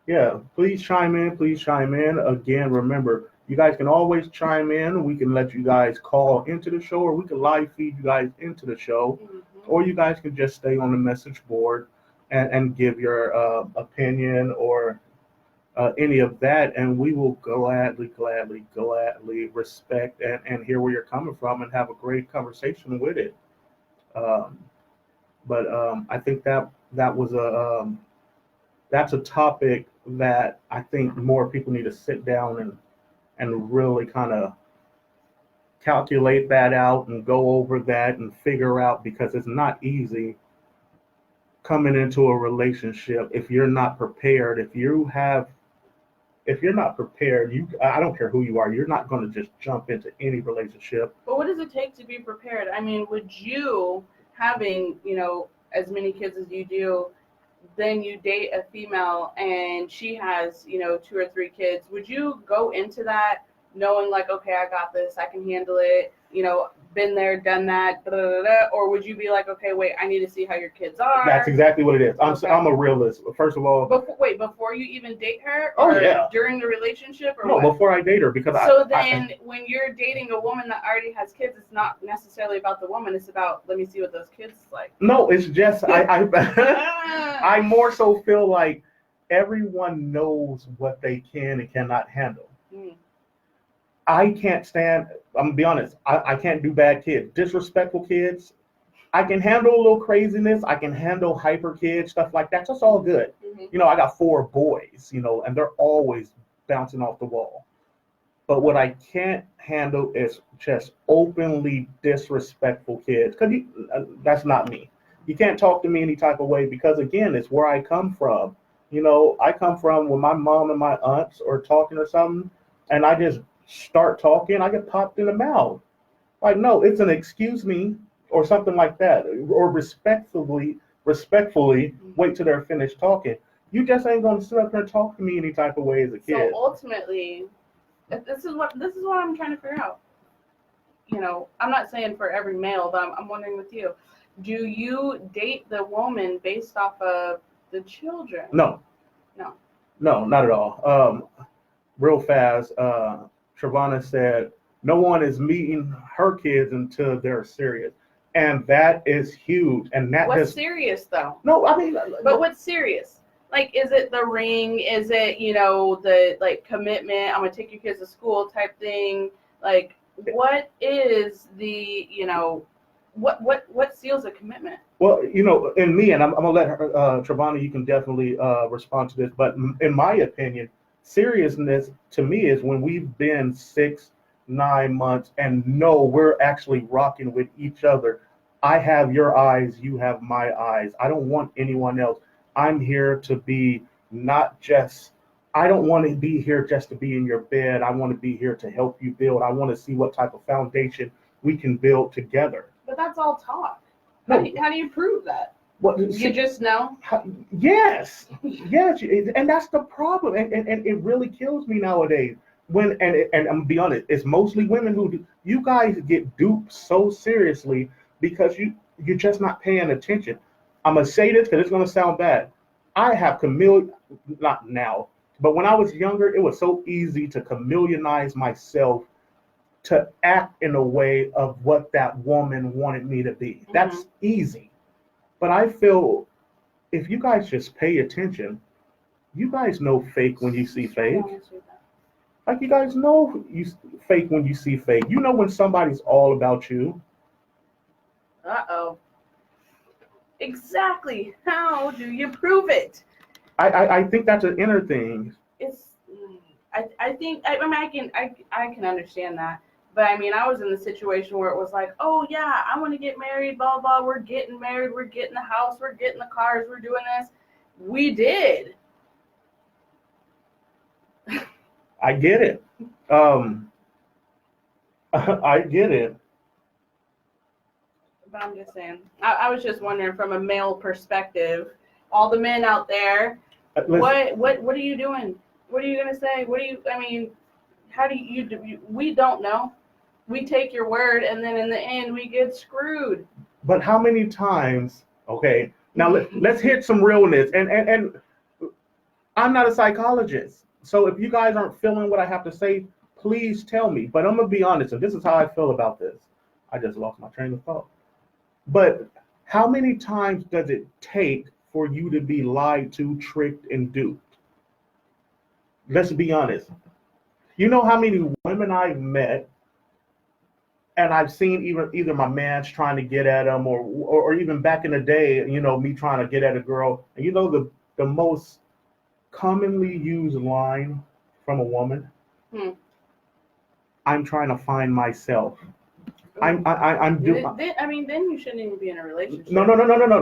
A: Yeah, please chime in. Again, remember, you guys can always chime in. We can let you guys call into the show, or we can live feed you guys into the show.
B: Mm-hmm.
A: Or you guys can just stay on the message board and give your opinion or any of that, and we will gladly respect and hear where you're coming from and have a great conversation with it. But I think that was that's a topic that I think more people need to sit down and really kind of calculate that out and go over that and figure out, because it's not easy coming into a relationship if you're not prepared. If you're not prepared, I don't care who you are, you're not going to just jump into any relationship.
B: But what does it take to be prepared? I mean, would you, having, as many kids as you do, then you date a female and she has, 2 or 3 kids, would you go into that knowing like, okay, I got this, I can handle it, been there, done that, blah, blah, blah, or would you be like, okay, wait, I need to see how your kids are?
A: That's exactly what it is.
B: Okay.
A: I'm a realist. First of all,
B: before you even date her, or during the relationship, or
A: no,
B: what?
A: before I date her, because
B: when you're dating a woman that already has kids, it's not necessarily about the woman. It's about, let me see what those kids like.
A: No, it's just I more so feel like everyone knows what they can and cannot handle.
B: Mm.
A: I can't stand, I'm gonna be honest, I can't do bad kids. Disrespectful kids, I can handle a little craziness. I can handle hyper kids, stuff like that. That's all good.
B: Mm-hmm.
A: I got 4 boys, and they're always bouncing off the wall. But what I can't handle is just openly disrespectful kids, because that's not me. You can't talk to me any type of way because, again, it's where I come from. I come from when my mom and my aunts are talking or something, and I just start talking, I get popped in the mouth. Like, no, it's an excuse me or something like that, or respectfully wait till they're finished talking. You just ain't gonna sit up there and talk to me any type of way as a kid.
B: So ultimately, this is what I'm trying to figure out. I'm not saying for every male, but I'm wondering with you. Do you date the woman based off of the children?
A: No, not at all. Real fast, Trevana said no one is meeting her kids until they're serious, and that is huge. And that
B: what's serious though?
A: No, I mean,
B: but what's serious? Like, is it the ring? Is it the like commitment? I'm gonna take your kids to school type thing. Like, what is the what seals a commitment?
A: Well, in me, and I'm gonna let her, Trevana, you can definitely respond to this. But in my opinion, seriousness to me is when we've been 6-9 months and know we're actually rocking with each other. I have your eyes, you have my eyes. I don't want anyone else. I'm here to be I don't want to be here just to be in your bed. I want to be here to help you build. I want to see what type of foundation we can build together.
B: But that's all talk.
A: No.
B: How do you prove that?
A: You
B: just know?
A: Yes, and that's the problem, and it really kills me nowadays. And I'm gonna be honest, it's mostly women who do. You guys get duped so seriously because you're just not paying attention. I'm gonna say this because it's gonna sound bad. I have not now, but when I was younger, it was so easy to chameleonize myself to act in a way of what that woman wanted me to be. Mm-hmm. That's easy. But I feel if you guys just pay attention, you guys know fake when you see fake. Like, you guys know you fake when you see fake. You know when somebody's all about you.
B: Uh-oh. Exactly. How do you prove it?
A: I think that's an inner thing.
B: I think I can understand that. But I mean, I was in the situation where it was like, oh yeah, I want to get married, blah blah. We're getting married. We're getting the house. We're getting the cars. We're doing this. We did.
A: I get it. I get it.
B: But I'm just saying. I was just wondering from a male perspective, all the men out there, what are you doing? What are you gonna say? How do you we don't know. We take your word, and then in the end, we get screwed.
A: But how many times? Okay, now let's hit some realness. And I'm not a psychologist, so if you guys aren't feeling what I have to say, please tell me. But I'm gonna be honest, and this is how I feel about this. I just lost my train of thought. But how many times does it take for you to be lied to, tricked, and duped? Let's be honest. You know how many women I've met, and I've seen either my man's trying to get at them, or even back in the day, me trying to get at a girl. And the most commonly used line from a woman, I'm trying to find myself. I'm doing.
B: Then you shouldn't even be in a relationship.
A: No.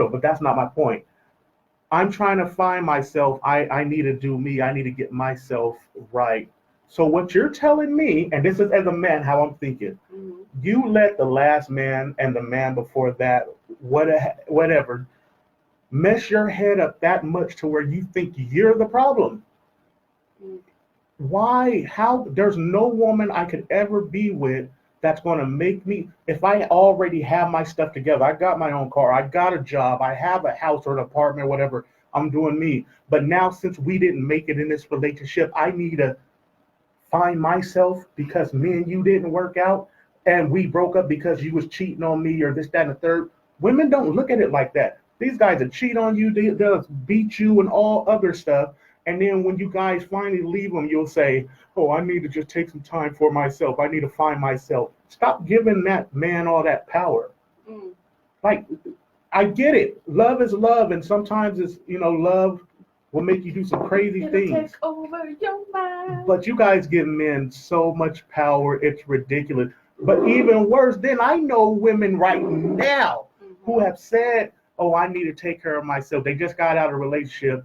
A: But that's not my point. I'm trying to find myself. I need to do me. I need to get myself right. So what you're telling me, and this is as a man how I'm thinking, you let the last man and the man before that, whatever, mess your head up that much to where you think you're the problem. Why? How? There's no woman I could ever be with that's going to make me, if I already have my stuff together, I got my own car, I got a job, I have a house or an apartment, whatever, I'm doing me. But now, since we didn't make it in this relationship, I need to find myself because me and you didn't work out, and we broke up because you was cheating on me or this, that, and the third. Women don't look at it like that. These guys will cheat on you, they'll beat you and all other stuff. And then when you guys finally leave them, you'll say, oh, I need to just take some time for myself. I need to find myself. Stop giving that man all that power. Like, I get it. Love is love, and sometimes it's, love will make you do some crazy
B: It'll
A: things.
B: take over your mind.
A: But you guys give men so much power, it's ridiculous. But even worse, then I know women right now who have said, oh, I need to take care of myself. They just got out of a relationship.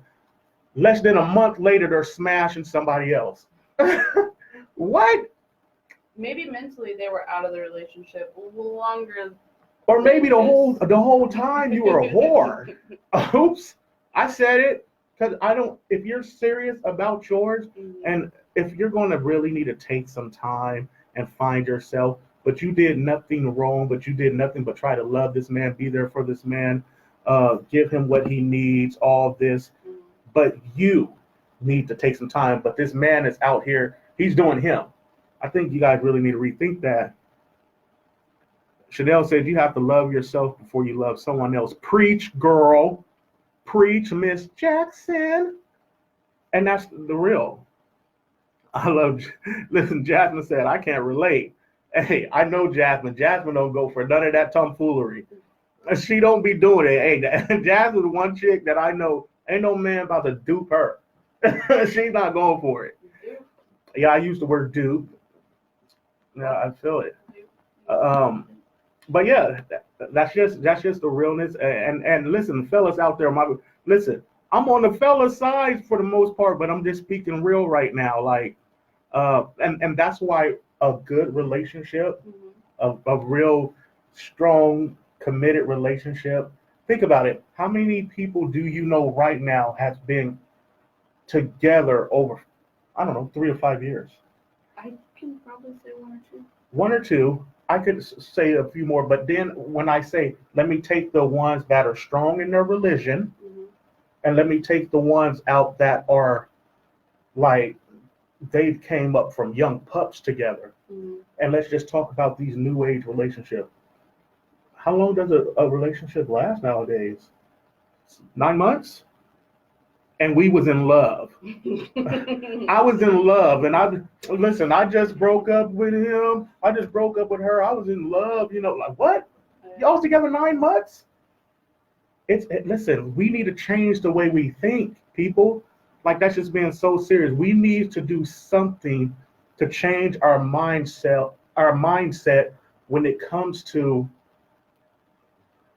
A: Less than a month later, they're smashing somebody else. What?
B: Maybe mentally they were out of the relationship longer.
A: Or maybe the whole time you were a whore. Oops, I said it, because I don't. If you're serious about yours, and if you're going to really need to take some time and find yourself, but you did nothing wrong, but you did nothing but try to love this man, be there for this man, give him what he needs, all this, but you need to take some time. But this man is out here, he's doing him. I think you guys really need to rethink that. Chanel said you have to love yourself before you love someone else. Preach, girl. Preach, Miss Jackson. And that's the real. Listen, Jasmine said, I can't relate. Hey, I know Jasmine. Jasmine don't go for none of that tomfoolery. She don't be doing it. Hey, Jasmine's the one chick that I know, ain't no man about to dupe her. She's not going for it. Yeah, I use the word dupe. Yeah, I feel it. But yeah, that's just the realness. And listen, fellas out there, listen, I'm on the fella side for the most part, but I'm just speaking real right now. Like, and that's why a good relationship, a real strong, committed relationship. Think about it. How many people do you know right now has been together over, I don't know, 3 or 5 years?
B: I can probably say one or two.
A: One or two. I could say a few more, but then when I say, let me take the ones that are strong in their religion, and let me take the ones out that are like they came up from young pups together, and let's just talk about these new age relationships. How long does a relationship last nowadays? 9 months? And we was in love. I was in love, and I just broke up with him. I just broke up with her. I was in love, like what? Y'all was together 9 months? Listen, we need to change the way we think, people. Like, that's just being so serious. We need to do something to change our mindset when it comes to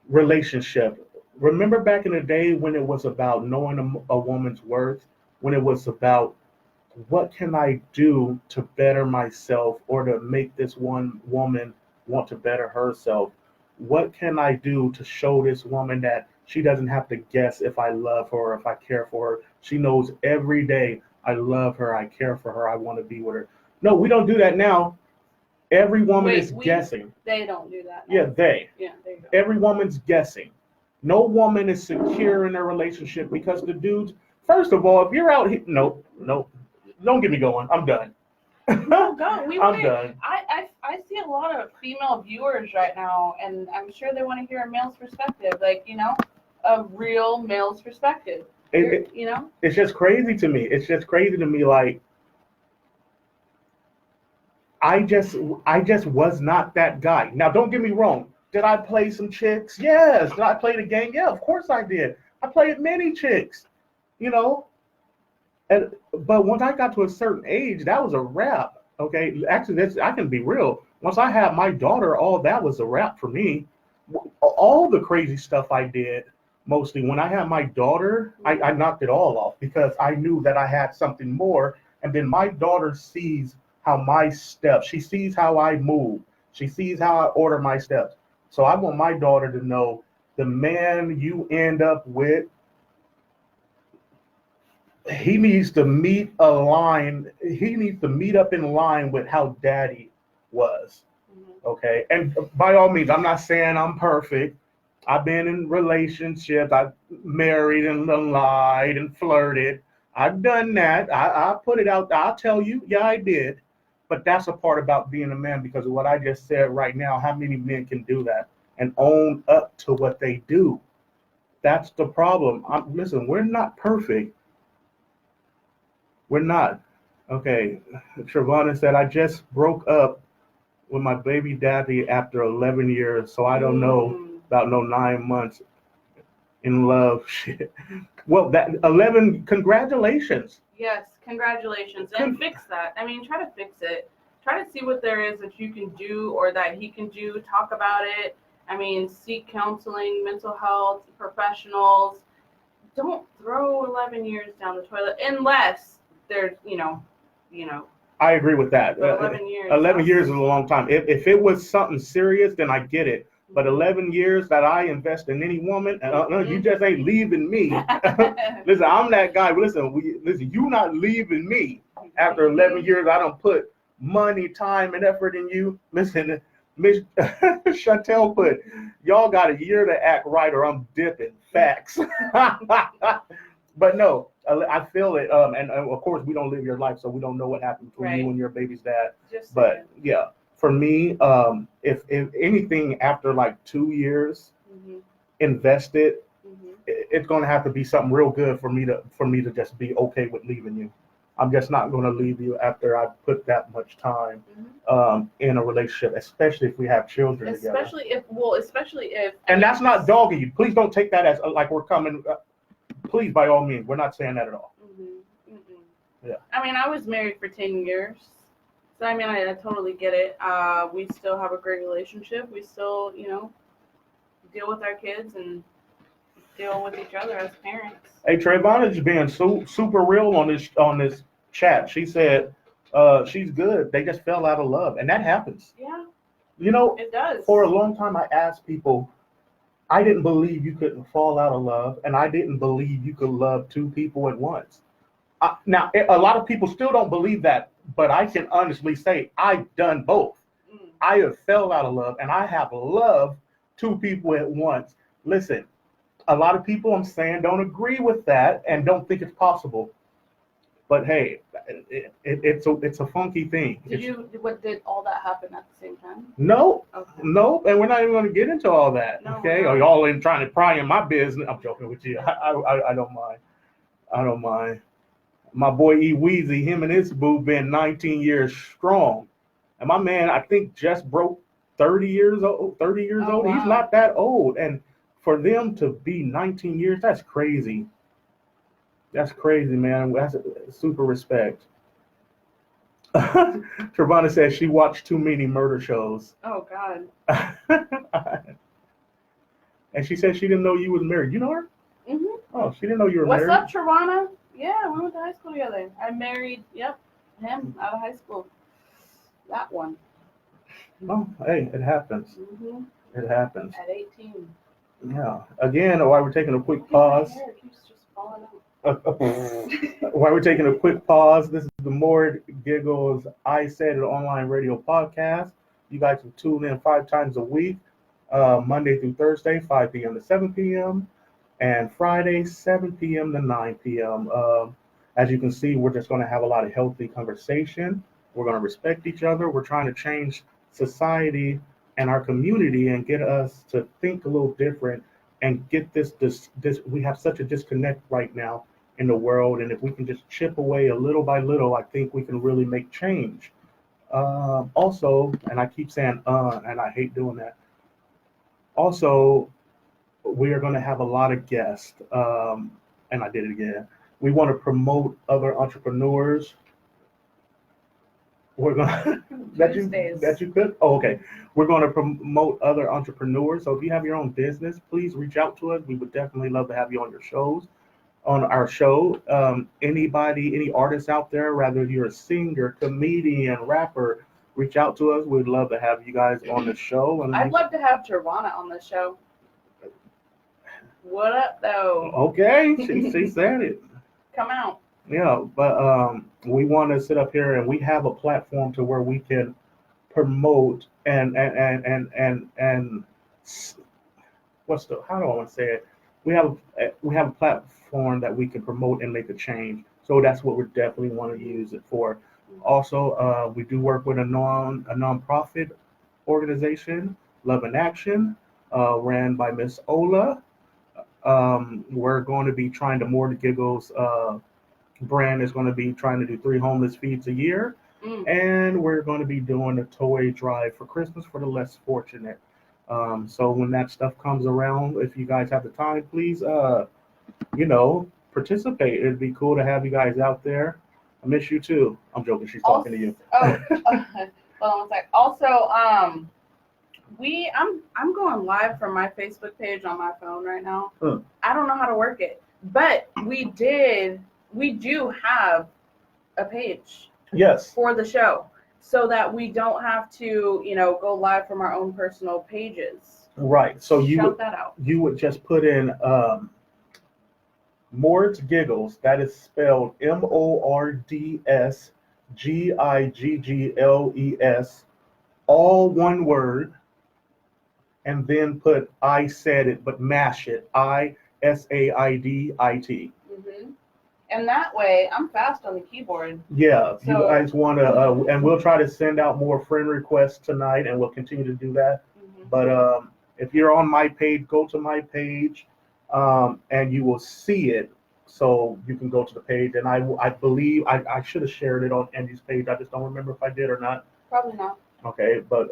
A: relationship. Remember back in the day when it was about knowing a woman's worth, when it was about what can I do to better myself or to make this one woman want to better herself? What can I do to show this woman that she doesn't have to guess if I love her or if I care for her? She knows every day I love her, I care for her, I want to be with her. No, we don't do that now. Every woman is guessing.
B: They don't do that now.
A: Yeah, they.
B: Yeah, there you go.
A: Every woman's guessing. No woman is secure in their relationship because the dudes, first of all, if you're out here, no, don't get me going. I'm done.
B: No, go.
A: I'm done.
B: I see a lot of female viewers right now, and I'm sure they want to hear a male's perspective, like, a real male's perspective.
A: It's just crazy to me. It's just crazy to me. Like, I just was not that guy. Now, don't get me wrong. Did I play some chicks? Yes. Did I play the game? Yeah, of course I did. I played many chicks, And but once I got to a certain age, that was a wrap. Okay, actually, I can be real. Once I had my daughter, all that was a wrap for me. All the crazy stuff I did, mostly when I had my daughter, I knocked it all off because I knew that I had something more. And then my daughter sees how my steps. She sees how I move. She sees how I order my steps. So I want my daughter to know the man you end up with, he needs to meet up in line with how daddy was. Okay. And by all means, I'm not saying I'm perfect. I've been in relationships. I've married and lied and flirted. I've done that. I put it out. I'll tell you, yeah, I did. But that's a part about being a man, because of what I just said right now. How many men can do that and own up to what they do? That's the problem. Listen, we're not perfect. We're not. Okay. Trevonna said, I just broke up with my baby daddy after 11 years, so I don't know about no 9 months in love. Shit. Well, that 11. Congratulations.
B: Yes, congratulations. And fix that. I mean, try to fix it. Try to see what there is that you can do or that he can do. Talk about it. I mean, seek counseling, mental health, professionals. Don't throw 11 years down the toilet unless there's,
A: I agree with that.
B: but 11 years.
A: 11 years is a long time. If it was something serious, then I get it. But 11 years that I invest in any woman, you just ain't leaving me. Listen, I'm that guy. Listen, you not leaving me after 11 years. I don't put money, time, and effort in you. Listen, Miss Chantel put, y'all got a year to act right or I'm dipping. Facts. But no, I feel it. And of course, we don't live your life, so we don't know what happened between you and your baby's dad. But yeah, for me, if anything after like 2 years invested, it's going to have to be something real good for me to just be okay with leaving you. I'm just not going to leave you after I put that much time in a relationship, especially if we have children together.
B: Especially if.
A: And that's not dogging you. Please don't take that as like we're coming. Please, by all means, we're not saying that at all. Yeah.
B: I mean, I was married for 10 years. So, I mean, I totally get it. We still have a great relationship. We still, deal with our kids and deal with each other as parents.
A: Hey, Trayvon is being super real on this chat. She said she's good. They just fell out of love. And that happens.
B: Yeah.
A: It
B: does.
A: For a long time, I asked people, I didn't believe you couldn't fall out of love. And I didn't believe you could love two people at once. Now, a lot of people still don't believe that. But I can honestly say I've done both. I have fell out of love and I have loved two people at once. Listen, a lot of people I'm saying don't agree with that and don't think it's possible. But hey, it's a funky thing.
B: Did all that happen at the same time?
A: No,
B: okay.
A: No, and we're not even going to get into all that.
B: No,
A: okay, or y'all in trying to pry in my business. I'm joking with you. I don't mind. I don't mind. My boy E Weezy, him and his boo been 19 years strong. And my man, I think just broke 30 years old. Wow. He's not that old. And for them to be 19 years, that's crazy. That's crazy, man. That's super respect. Trevana says she watched too many murder shows.
B: Oh, God.
A: And she said she didn't know you was married. You know her?
B: Mm-hmm.
A: Oh, she didn't know you were
B: married.
A: What's
B: up, Trevana? Yeah, we went to high school together. I married, him out of high school. That one.
A: Oh, hey, it happns.
B: Mm-hmm.
A: It happens.
B: At 18.
A: Yeah. Again, while we're taking a quick pause.
B: My hair keeps just falling out.
A: While we're taking a quick pause, this is the Mordsgiggles Isaidit online radio podcast. You guys can tune in 5 times a week, Monday through Thursday, 5 p.m. to 7 p.m. and Friday, 7 p.m. to 9 p.m. As you can see, we're just going to have a lot of healthy conversation. We're going to respect each other. We're trying to change society and our community and get us to think a little different and get this. We have such a disconnect right now in the world. And if we can just chip away a little by little, I think we can really make change. Also, and I keep saying, and I hate doing that. Also, we are going to have a lot of guests, and I did it again. We want to promote other entrepreneurs. We're going to that you could. Oh, okay. We're going to promote other entrepreneurs. So if you have your own business, please reach out to us. We would definitely love to have you on our show. Anybody, any artists out there, whether you're a singer, comedian, rapper, reach out to us. We'd love to have you guys on the show. And
B: I'd love to have Trevana on the show. What up, though?
A: Okay, she said it.
B: Come out.
A: Yeah, but we want to sit up here and we have a platform to where we can promote and how do I want to say it? We have a platform that we can promote and make a change. So that's what we definitely want to use it for. Also, we do work with a nonprofit organization, Love in Action, ran by Miss Ola. We're going to be trying to Mordsgiggles brand is going to be trying to do 3 homeless feeds a year. And we're going to be doing a toy drive for Christmas for the less fortunate. So when that stuff comes around, if you guys have the time, please, participate. It'd be cool to have you guys out there. I miss you too. I'm joking. She's talking to you.
B: Oh, hold on one sec. Also, I'm going live from my Facebook page on my phone right now. I don't know how to work it, but we do have a page.
A: Yes.
B: For the show, so that we don't have to, go live from our own personal pages.
A: Right. So
B: shout that out.
A: You would just put in Mordsgiggles. That is spelled Mordsgiggles, all one word, and then put I said it, but mash it. ISAIDIT.
B: Mm-hmm. And that way, I'm fast on the keyboard.
A: Yeah, so, you guys want to, and we'll try to send out more friend requests tonight, and we'll continue to do that. Mm-hmm. But if you're on my page, go to my page, and you will see it. So you can go to the page, and I believe I should have shared it on Andy's page. I just don't remember if I did or not.
B: Probably not.
A: Okay, but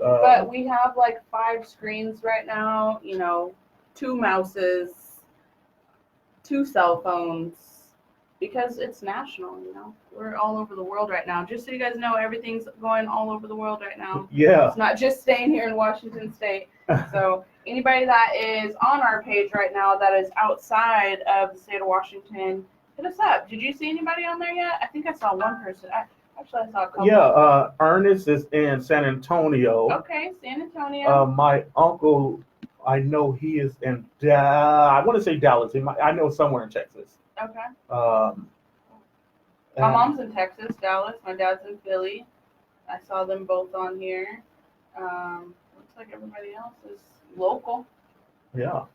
B: we have like 5 screens right now. 2 mouses, 2 cell phones. Because it's national, we're all over the world right now. Just so you guys know, everything's going all over the world right now.
A: Yeah.
B: It's not just staying here in Washington State. So anybody that is on our page right now that is outside of the state of Washington, hit us up. Did you see anybody on there yet? I think I saw one person. Actually, I saw a couple.
A: Yeah, Ernest is in San Antonio.
B: Okay, San Antonio.
A: My uncle, I know he is in, I want to say Dallas. I know somewhere in Texas.
B: Okay. My mom's in Texas, Dallas. My dad's in Philly. I saw them both on here. Looks like everybody else is local.
A: Yeah.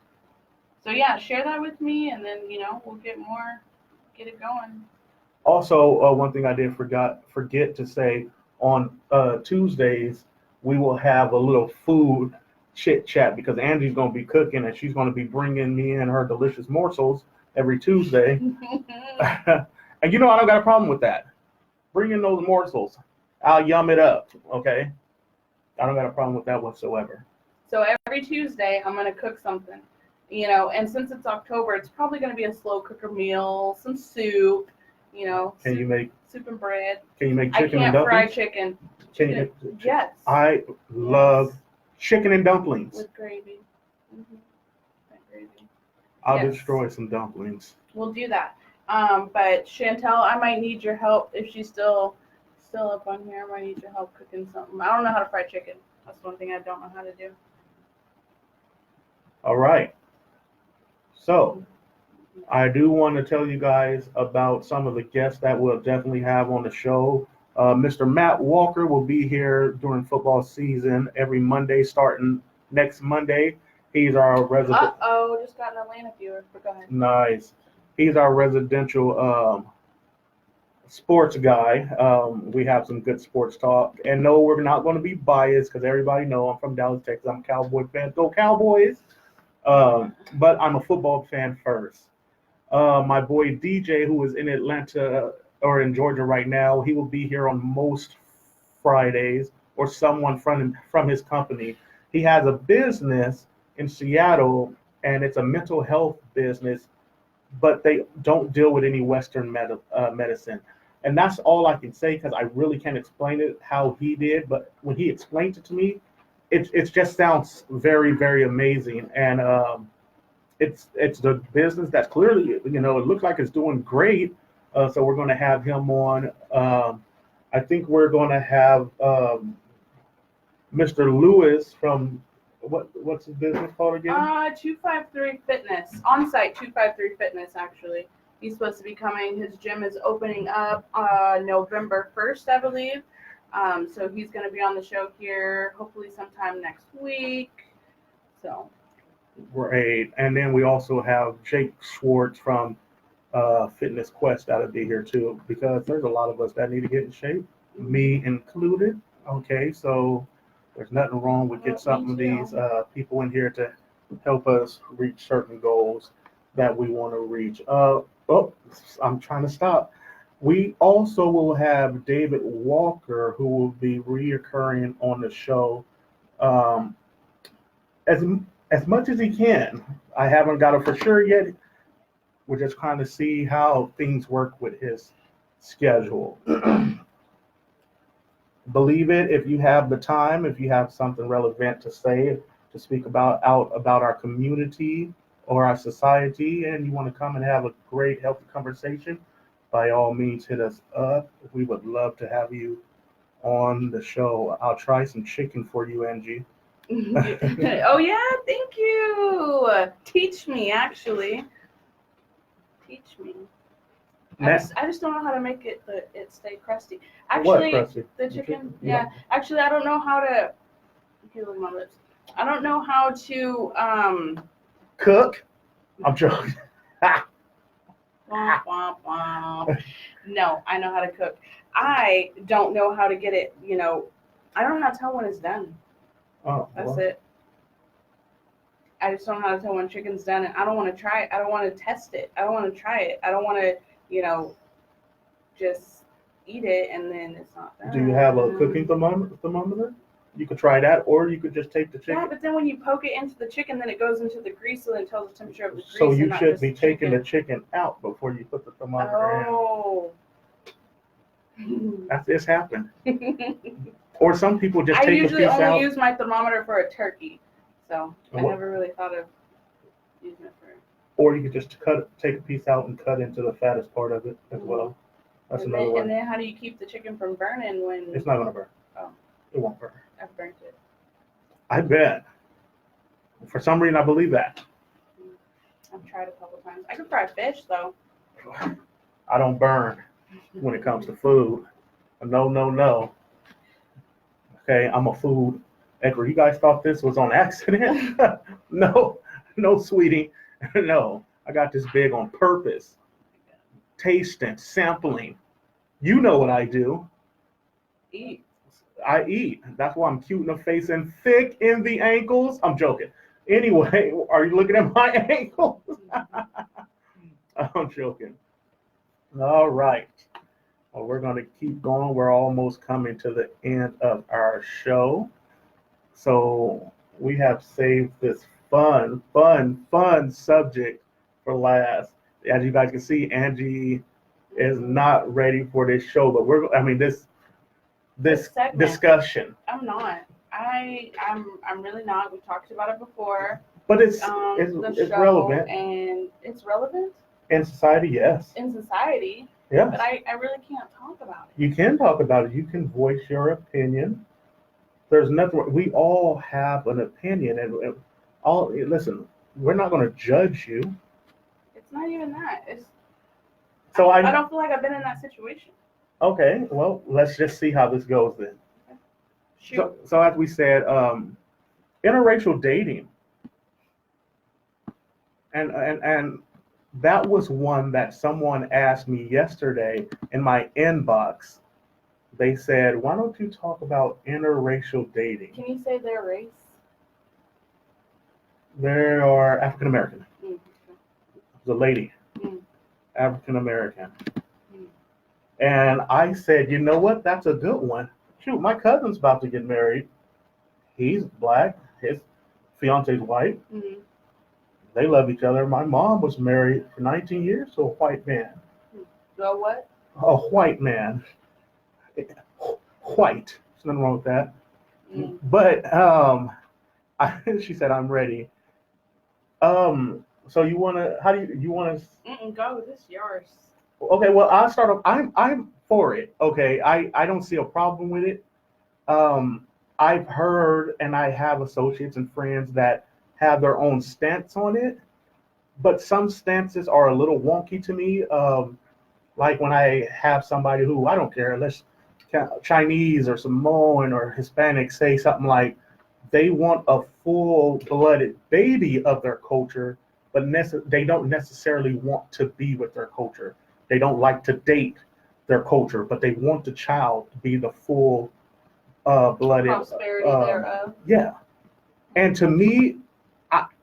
B: So yeah, share that with me, and then we'll get it going.
A: Also, one thing I did forget to say, on Tuesdays we will have a little food chit chat because Angie's going to be cooking and she's going to be bringing me in her delicious morsels every Tuesday. And I don't got a problem with that. Bring in those morsels. I'll yum it up, okay? I don't got a problem with that whatsoever.
B: So every Tuesday, I'm going to cook something, and since it's October, it's probably going to be a slow cooker meal, some soup,
A: Can you make
B: soup and bread?
A: Can you make chicken
B: and
A: dumplings?
B: I can't fry chicken. Yes.
A: I love chicken and dumplings.
B: With gravy. Mm-hmm. Gravy.
A: I'll destroy some dumplings.
B: We'll do that. But Chantel, I might need your help if she's still up on here. I might need your help cooking something. I don't know how to fry chicken. That's one thing I don't know how to do.
A: All right. So I do want to tell you guys about some of the guests that we'll definitely have on the show. Mr. Matt Walker will be here during football season every Monday, starting next Monday. He's our resident.
B: Just got an Atlanta viewer. But go ahead.
A: Nice. He's our residential sports guy. We have some good sports talk. And no, we're not going to be biased because everybody knows I'm from Dallas, Texas. I'm a Cowboy fan. Go Cowboys. But I'm a football fan first. My boy DJ, who is in Atlanta or in Georgia right now, he will be here on most Fridays, or someone from his company. He has a business in Seattle, and it's a mental health business, but they don't deal with any Western medicine. And that's all I can say because I really can't explain it how he did. But when he explained it to me, it just sounds very, very amazing. And it's the business that's clearly, it looks like it's doing great. So we're going to have him on. I think we're going to have Mr. Lewis from what's his business called again?
B: 253 Fitness. On-site 253 Fitness, actually. He's supposed to be coming. His gym is opening up November 1st, I believe. So he's going to be on the show here hopefully sometime next week. So.
A: Great. And then we also have Jake Schwartz from Fitness Quest that'll be here too, because there's a lot of us that need to get in shape, me included. Okay, so there's nothing wrong with get some of these people in here to help us reach certain goals that we want to reach. I'm trying to stop. We also will have David Walker, who will be reoccurring on the show. as as much as he can. I haven't got it for sure yet. We're just trying to see how things work with his schedule. Believe it if you have the time, if you have something relevant to say, to speak about our community or our society, and you want to come and have a great, healthy conversation, by all means, hit us up. We would love to have you on the show. I'll try some chicken for you, Angie.
B: Oh yeah, thank you. Teach me, actually. Teach me. I just don't know how to make it stay crusty. Actually,
A: What, Krusty?
B: the chicken.
A: Yeah.
B: Yeah. Actually, I don't know how to. Okay, look at my lips. I don't know how to
A: Cook? I'm joking.
B: womp, womp, womp. No, I know how to cook. I don't know how to get it. I don't know how to tell when it's done.
A: Oh,
B: That's
A: well,
B: it. I just don't know how to tell when chicken's done, and I don't want to try it. I don't want to test it. I don't want to try it. I don't want to, just eat it and then it's not done.
A: do you have a cooking thermometer? You could try that, or you could just take the chicken.
B: Yeah, but then when you poke it into the chicken, then it goes into the grease, so then it tells the temperature of the grease.
A: So
B: and
A: you
B: not
A: should
B: just
A: be taking the chicken out before you put the thermometer
B: Oh.
A: in. It's happened. Or some people just
B: I
A: take a
B: usually
A: piece
B: only
A: out.
B: use my thermometer for a turkey, so I
A: What-
B: never really thought of using it for.
A: Or you could just take a piece out and cut into the fattest part of it as well. That's
B: And
A: another
B: then,
A: way.
B: and then how do you keep the chicken from burning when
A: It's not gonna burn.
B: Oh.
A: It won't burn.
B: I've burnt it?
A: I bet. For some reason, I believe that.
B: I've tried a couple times. I could fry fish though.
A: I don't burn when it comes to food. No, no, no. Okay, I'm a food. Edward, you guys thought this was on accident? No, no, sweetie. No, I got this big on purpose. Tasting, sampling. You know what I do.
B: Eat.
A: I eat. That's why I'm cute in the face and thick in the ankles. I'm joking. Anyway, are you looking at my ankles? I'm joking. All right. Well, we're going to keep going. We're almost coming to the end of our show. So we have saved this fun subject for last. As you guys can see, Angie is not ready for this show, but this
B: segment.
A: discussion.
B: I'm not. I'm really not. We talked about it before.
A: But it's
B: The show,
A: relevant
B: and it's relevant
A: in society, yes.
B: in society,
A: Yes.
B: but I really can't talk about it.
A: You can talk about it. You can voice your opinion. There's nothing. We all have an opinion, and listen. We're not going to judge you.
B: It's not even that.
A: So
B: I don't feel like I've been in that situation.
A: Okay. Well, let's just see how this goes then.
B: Shoot.
A: So as we said, interracial dating, and that was one that someone asked me yesterday in my inbox. They said, "Why don't you talk about interracial dating?"
B: Can you say their race?
A: They are African American.
B: Mm.
A: The lady,
B: Mm.
A: African American.
B: Mm.
A: And I said, you know what? That's a good one. Shoot, my cousin's about to get married. He's black. His fiance's white.
B: Mm.
A: They love each other. My mom was married for 19 years to a white man.
B: So what?
A: A white man. White. There's nothing wrong with that.
B: Mm.
A: But she said, I'm ready. So you wanna? How do you wanna?
B: Go. This is yours.
A: Okay, well, I'll start off. I'm for it. Okay, I don't see a problem with it. I've heard and I have associates and friends that have their own stance on it, but some stances are a little wonky to me. Like when I have somebody who, I don't care, let's Chinese or Samoan or Hispanic say something like they want a full-blooded baby of their culture, but they don't necessarily want to be with their culture. They don't like to date their culture, but they want the child to be the full blooded
B: Prosperity thereof.
A: Yeah. And to me,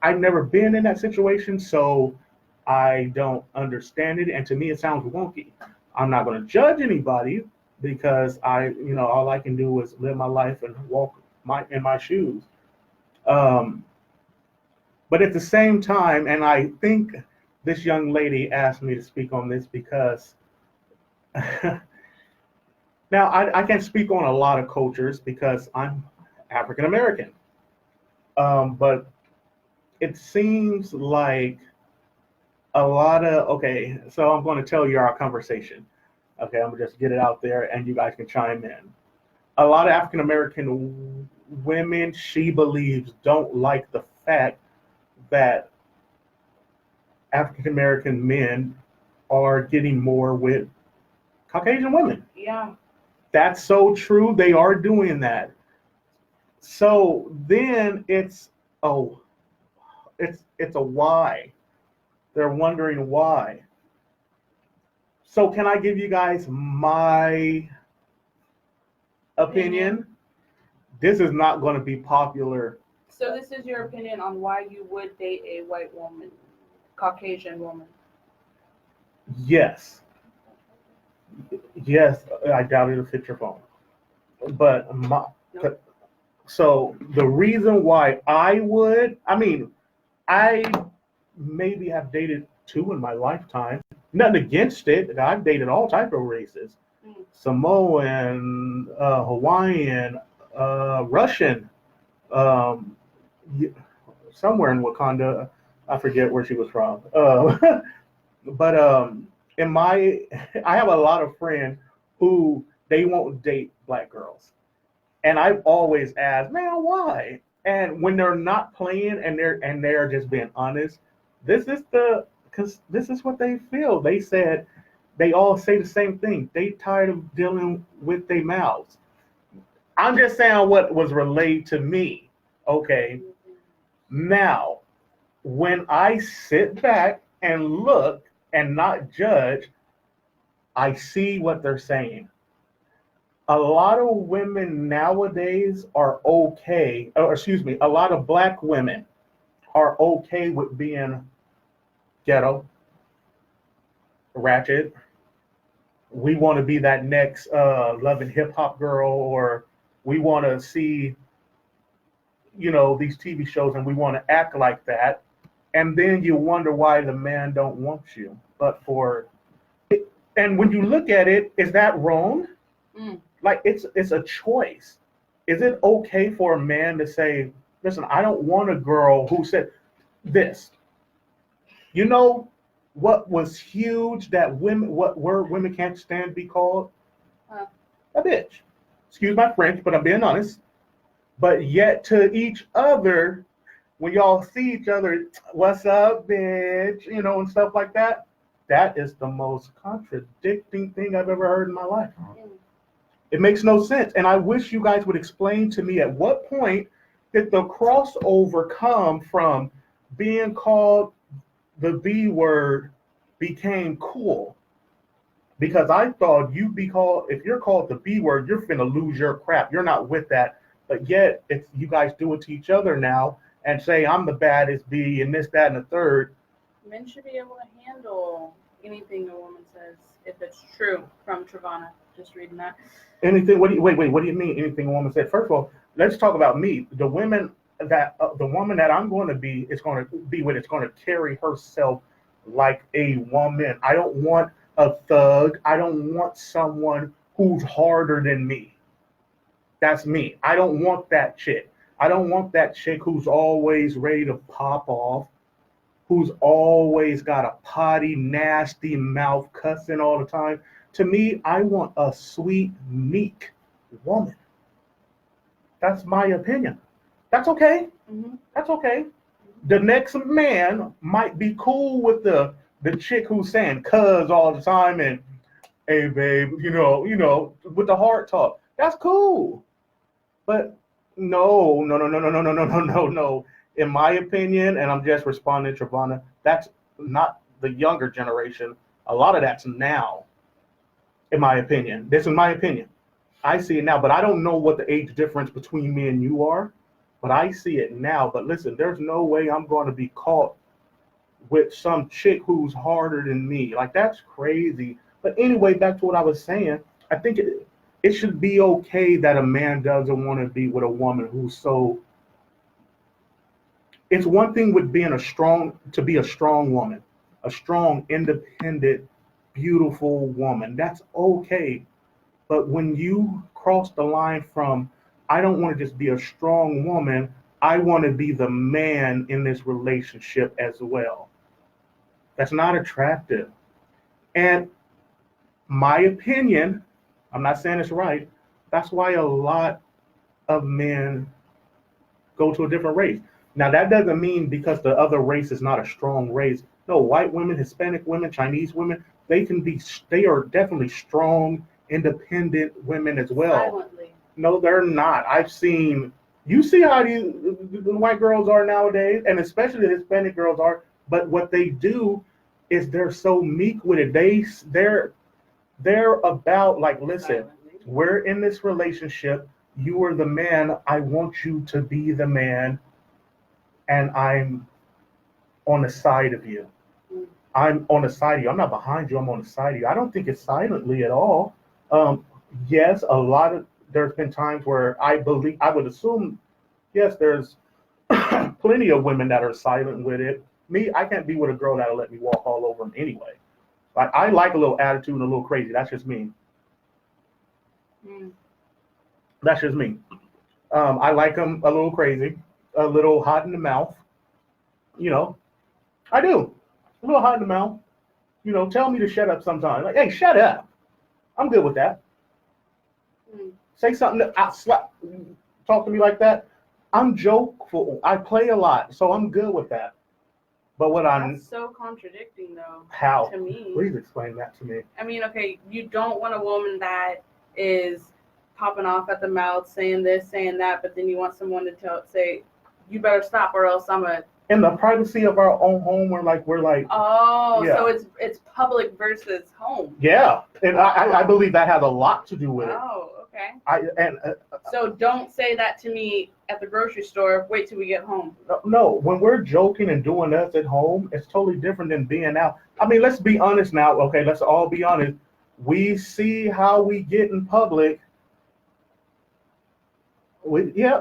A: I've never been in that situation, so I don't understand it. And to me, it sounds wonky. I'm not going to judge anybody because all I can do is live my life and walk in my shoes. But at the same time, and I think this young lady asked me to speak on this because now I can't speak on a lot of cultures because I'm African American. But it seems like a lot of, okay, so I'm going to tell you our conversation. Okay, I'm going to just get it out there and you guys can chime in. A lot of African American women, she believes, don't like the fact that African American men are getting more with Caucasian women.
B: Yeah.
A: That's so true. They are doing that. So then oh, it's a why. They're wondering why. So can I give you guys my opinion? This is not going to be popular.
B: So this is your opinion on why you would date a white woman, Caucasian woman?
A: Yes. Yes, I doubt it'll fit your phone. But
B: Nope.
A: so the reason why I maybe have dated two in my lifetime. Nothing against it. I've dated all type of races. Samoan, Hawaiian, Russian, um, somewhere in Wakanda. I forget where she was from. But I have a lot of friends who they won't date black girls, and I've always asked, man, why? And when they're not playing and they're just being honest, because this is what they feel. They said they all say the same thing. They tired of dealing with their mouths. I'm just saying what was relayed to me. Okay. Now, when I sit back and look and not judge, I see what they're saying. A lot of women nowadays are okay, or excuse me, a lot of black women are okay with being ghetto, ratchet. We want to be that next Love and Hip Hop girl, or we want to see, these TV shows and we want to act like that. And then you wonder why the man don't want you. And when you look at it, is that wrong? Like it's a choice. Is it okay for a man to say, listen, I don't want a girl who said this? You know what was huge that what word women can't stand to be called? A bitch. Excuse my French, but I'm being honest. But yet to each other, when y'all see each other, what's up, bitch, and stuff like that, that is the most contradicting thing I've ever heard in my life. It makes no sense. And I wish you guys would explain to me at what point did the crossover come from being called the B word became cool? Because I thought if you're called the B word, you're finna lose your crap. You're not with that. But yet, you guys do it to each other now and say, I'm the baddest B and this, that, and the third.
B: Men should be able to handle anything a woman says if it's true. From Travana, just reading that.
A: Anything? What do you mean? Anything a woman said? First of all, let's talk about me. The woman that I'm going to be is going to be with. It's going to carry herself like a woman. I don't want a thug. I don't want someone who's harder than me. That's me. I don't want that chick. I don't want that chick who's always ready to pop off, who's always got a potty, nasty mouth, cussing all the time. To me, I want a sweet, meek woman. That's my opinion. That's okay.
B: Mm-hmm.
A: That's okay. The next man might be cool with the chick who's saying cuz all the time and hey babe, with the hard talk. That's cool. But no. In my opinion, and I'm just responding to Travana, that's not the younger generation. A lot of that's now, in my opinion. This is my opinion. I see it now, but I don't know what the age difference between me and you are, but I see it now. But listen, there's no way I'm going to be caught with some chick who's harder than me. Like, that's crazy. But anyway, back to what I was saying, I think it should be okay that a man doesn't want to be with a woman who's so it's one thing with being to be a strong woman, a strong, independent, beautiful woman. That's okay. But when you cross the line from, I don't want to just be a strong woman, I want to be the man in this relationship as well. That's not attractive. And my opinion, I'm not saying it's right, that's why a lot of men go to a different race. Now, that doesn't mean because the other race is not a strong race. No, white women, Hispanic women, Chinese women, they are definitely strong, independent women as well.
B: Silently.
A: No, they're not. You see how the white girls are nowadays, and especially the Hispanic girls are, but what they do is they're so meek with it. They're about, like, listen,
B: Silently.
A: we're in this relationship. You are the man. I want you to be the man, and I'm on the side of you.
B: Mm.
A: I'm on the side of you. I'm not behind you. I'm on the side of you. I don't think it's silently at all. Yes, there's been times where I would assume, yes, there's plenty of women that are silent with it. Me, I can't be with a girl that'll let me walk all over them anyway. Like, I like a little attitude and a little crazy. That's just me.
B: Mm.
A: That's just me. I like them a little crazy, a little hot in the mouth. You know, I do. A little hot in the mouth. You know, tell me to shut up sometimes. Like, hey, shut up. I'm good with that.
B: Mm.
A: Say something talk to me like that. I'm jokeful. I play a lot, so I'm good with that. But
B: That's so contradicting, though.
A: how?
B: To me.
A: Please explain that to me.
B: I mean, okay, you don't want a woman that is popping off at the mouth, saying this, saying that, but then you want someone to say, you better stop or else I'm a.
A: In the privacy of our own home, we're like.
B: Oh,
A: Yeah.
B: so it's public versus home.
A: Yeah, and I believe that has a lot to do with it.
B: Oh, okay. So don't say that to me at the grocery store. Wait till we get home.
A: No, when we're joking and doing us at home, it's totally different than being out. I mean, let's be honest now. Okay, let's all be honest. We see how we get in public. Yeah.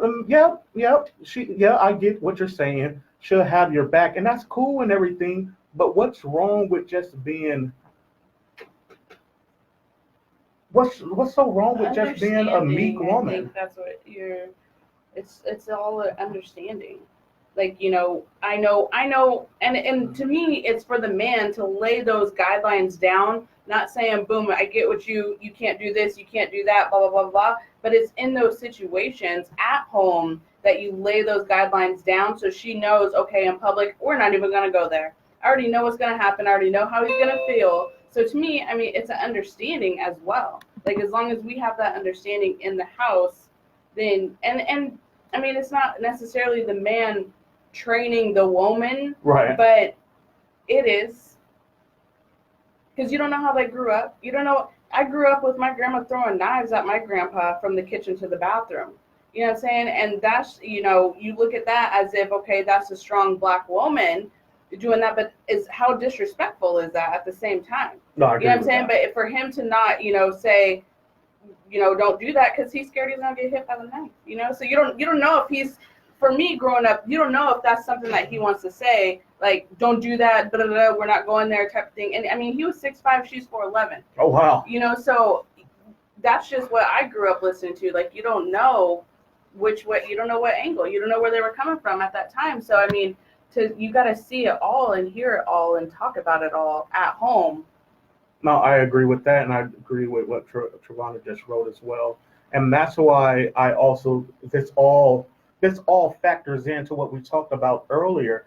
A: I get what you're saying. She'll have your back, and that's cool and everything. But what's wrong with just being? What's so wrong with just being a meek woman?
B: I think that's what you're. It's all understanding. Like, you know, I know, and to me, it's for the man to lay those guidelines down. Not saying, boom, I get what you can't do this, you can't do that, blah blah blah blah. But it's in those situations at home that you lay those guidelines down, so she knows, okay, in public, we're not even gonna go there. I already know what's gonna happen. I already know how he's gonna feel. So to me, I mean, it's an understanding as well. Like, as long as we have that understanding in the house, then and I mean, it's not necessarily the man training the woman,
A: Right.
B: but it is, because you don't know how they grew up. You don't know. I grew up with my grandma throwing knives at my grandpa from the kitchen to the bathroom. You know what I'm saying? And that's, you know, you look at that as if, okay, that's a strong black woman doing that, but how disrespectful is that at the same time?
A: No, I agree.
B: You know what I'm saying? But for him to not, you know, say, you know, don't do that because he's scared he's gonna get hit by the knife. You know, so you don't know if he's. For me, growing up, you don't know if that's something that he wants to say, like, don't do that, blah, blah, blah, we're not going there type of thing. And I mean, he was 6'5", she's 4'11".
A: Oh, wow.
B: You know, so that's just what I grew up listening to. Like, you don't know which way, you don't know what angle, you don't know where they were coming from at that time. So, I mean, you got to see it all and hear it all and talk about it all at home.
A: No, I agree with that, and I agree with what Travana just wrote as well. And that's why I also, this all factors into what we talked about earlier.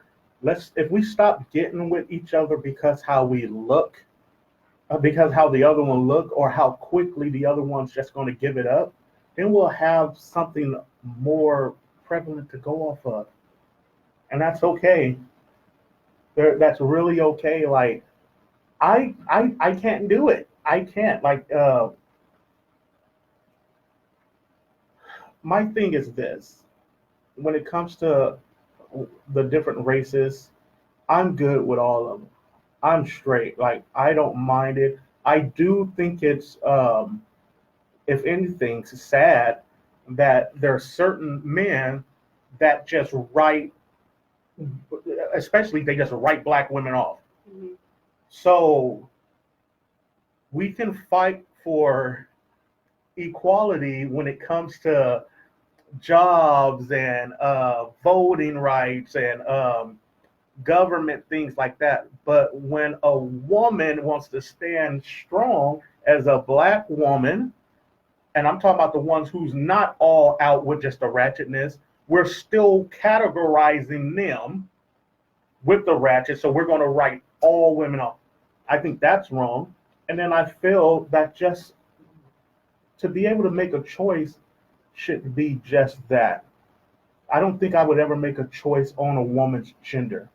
A: If we stop getting with each other because how we look, because how the other one look, or how quickly the other one's just going to give it up, then we'll have something more prevalent to go off of, and that's okay. That's really okay. Like, I can't do it. I can't. Like, my thing is this. When it comes to the different races, I'm good with all of them. I'm straight. Like, I don't mind it. I do think it's, if anything, sad that there are certain men that just write especially they just write black women off.
B: Mhm.
A: So we can fight for equality when it comes to jobs and voting rights and government things like that. But when a woman wants to stand strong as a black woman, and I'm talking about the ones who's not all out with just the ratchetness, we're still categorizing them with the ratchet. So we're going to write all women off. I think that's wrong. And then I feel that just to be able to make a choice should be just that. I don't think I would ever make a choice on a woman's gender.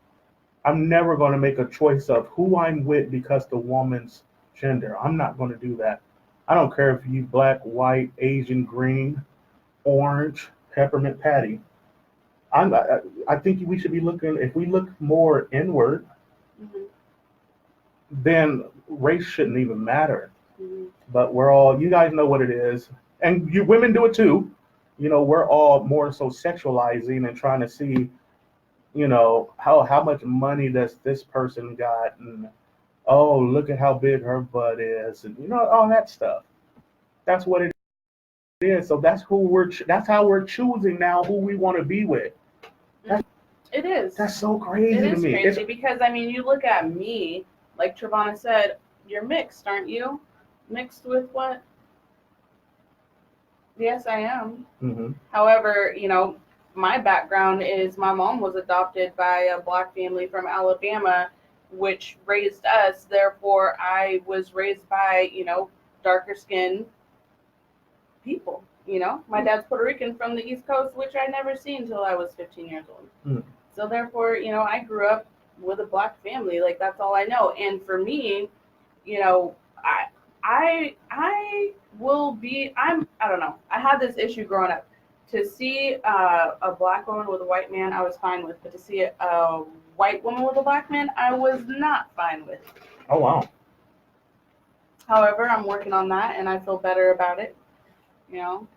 A: I'm never going to make a choice of who I'm with because the woman's gender. I'm not going to do that. I don't care if you black, white, Asian, green, orange, peppermint patty. I think we should be looking, if we look more inward,
B: Mhm.
A: then race shouldn't even matter.
B: Mhm.
A: But we're all, you guys know what it is. And you women do it too. You know, we're all more so sexualizing and trying to see, you know, how much money does this person got, and oh, look at how big her butt is, and you know, all that stuff. That's what it is. So that's how we're choosing now who we want to be with.
B: It is.
A: That's so crazy
B: It
A: to
B: is
A: me.
B: crazy because I mean, you look at me, like Trevonna said, you're mixed, aren't you? Mixed with what? Yes, I am.
A: Mm-hmm.
B: However, you know, my background is my mom was adopted by a black family from Alabama, which raised us. Therefore, I was raised by, you know, darker skinned people. You know, my dad's Puerto Rican from the East Coast, which I never seen until I was 15 years old.
A: Mm.
B: So therefore, you know, I grew up with a black family. Like that's all I know. And for me, you know, I will be. I don't know. I had this issue growing up. To see a black woman with a white man, I was fine with. But to see a white woman with a black man, I was not fine with.
A: Oh wow.
B: However, I'm working on that, and I feel better about it. You know,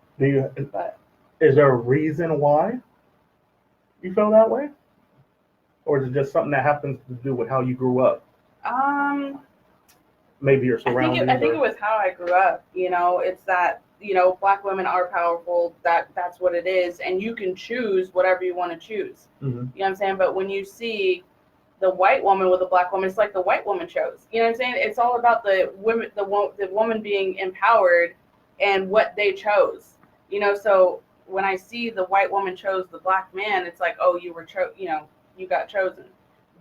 B: but
A: Is there a reason why you feel that way, or is it just something that happens to do with how you grew up? Maybe your surroundings.
B: I think it was how I grew up. You know, it's that, you know, black women are powerful. That's what it is, and you can choose whatever you want to choose.
A: Mm-hmm.
B: You know what I'm saying? But when you see the white woman with a black woman, it's like the white woman chose. You know what I'm saying? It's all about the women, the woman being empowered and what they chose. You know, so when I see the white woman chose the black man, it's like, oh, you know, you got chosen.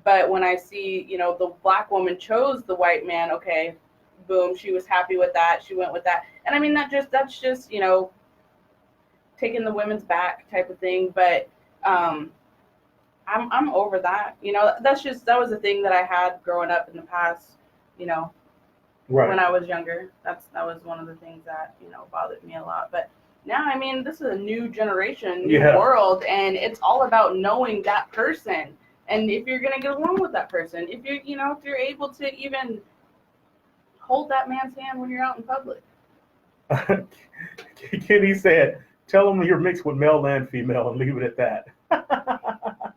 B: But when I see, you know, the black woman chose the white man, okay, boom, she was happy with that. She went with that. And I mean, that's just, you know, taking the women's back type of thing. But I'm over that. You know, that was a thing that I had growing up in the past, you know,
A: Right.
B: when I was younger. That was one of the things that, you know, bothered me a lot. But now, I mean, this is a new generation, new world, and it's all about knowing that person. And if you're gonna get along with that person, if you're able to even hold that man's hand when you're out in public.
A: Kenny said, "Tell them you're mixed with male and female, and leave it at that."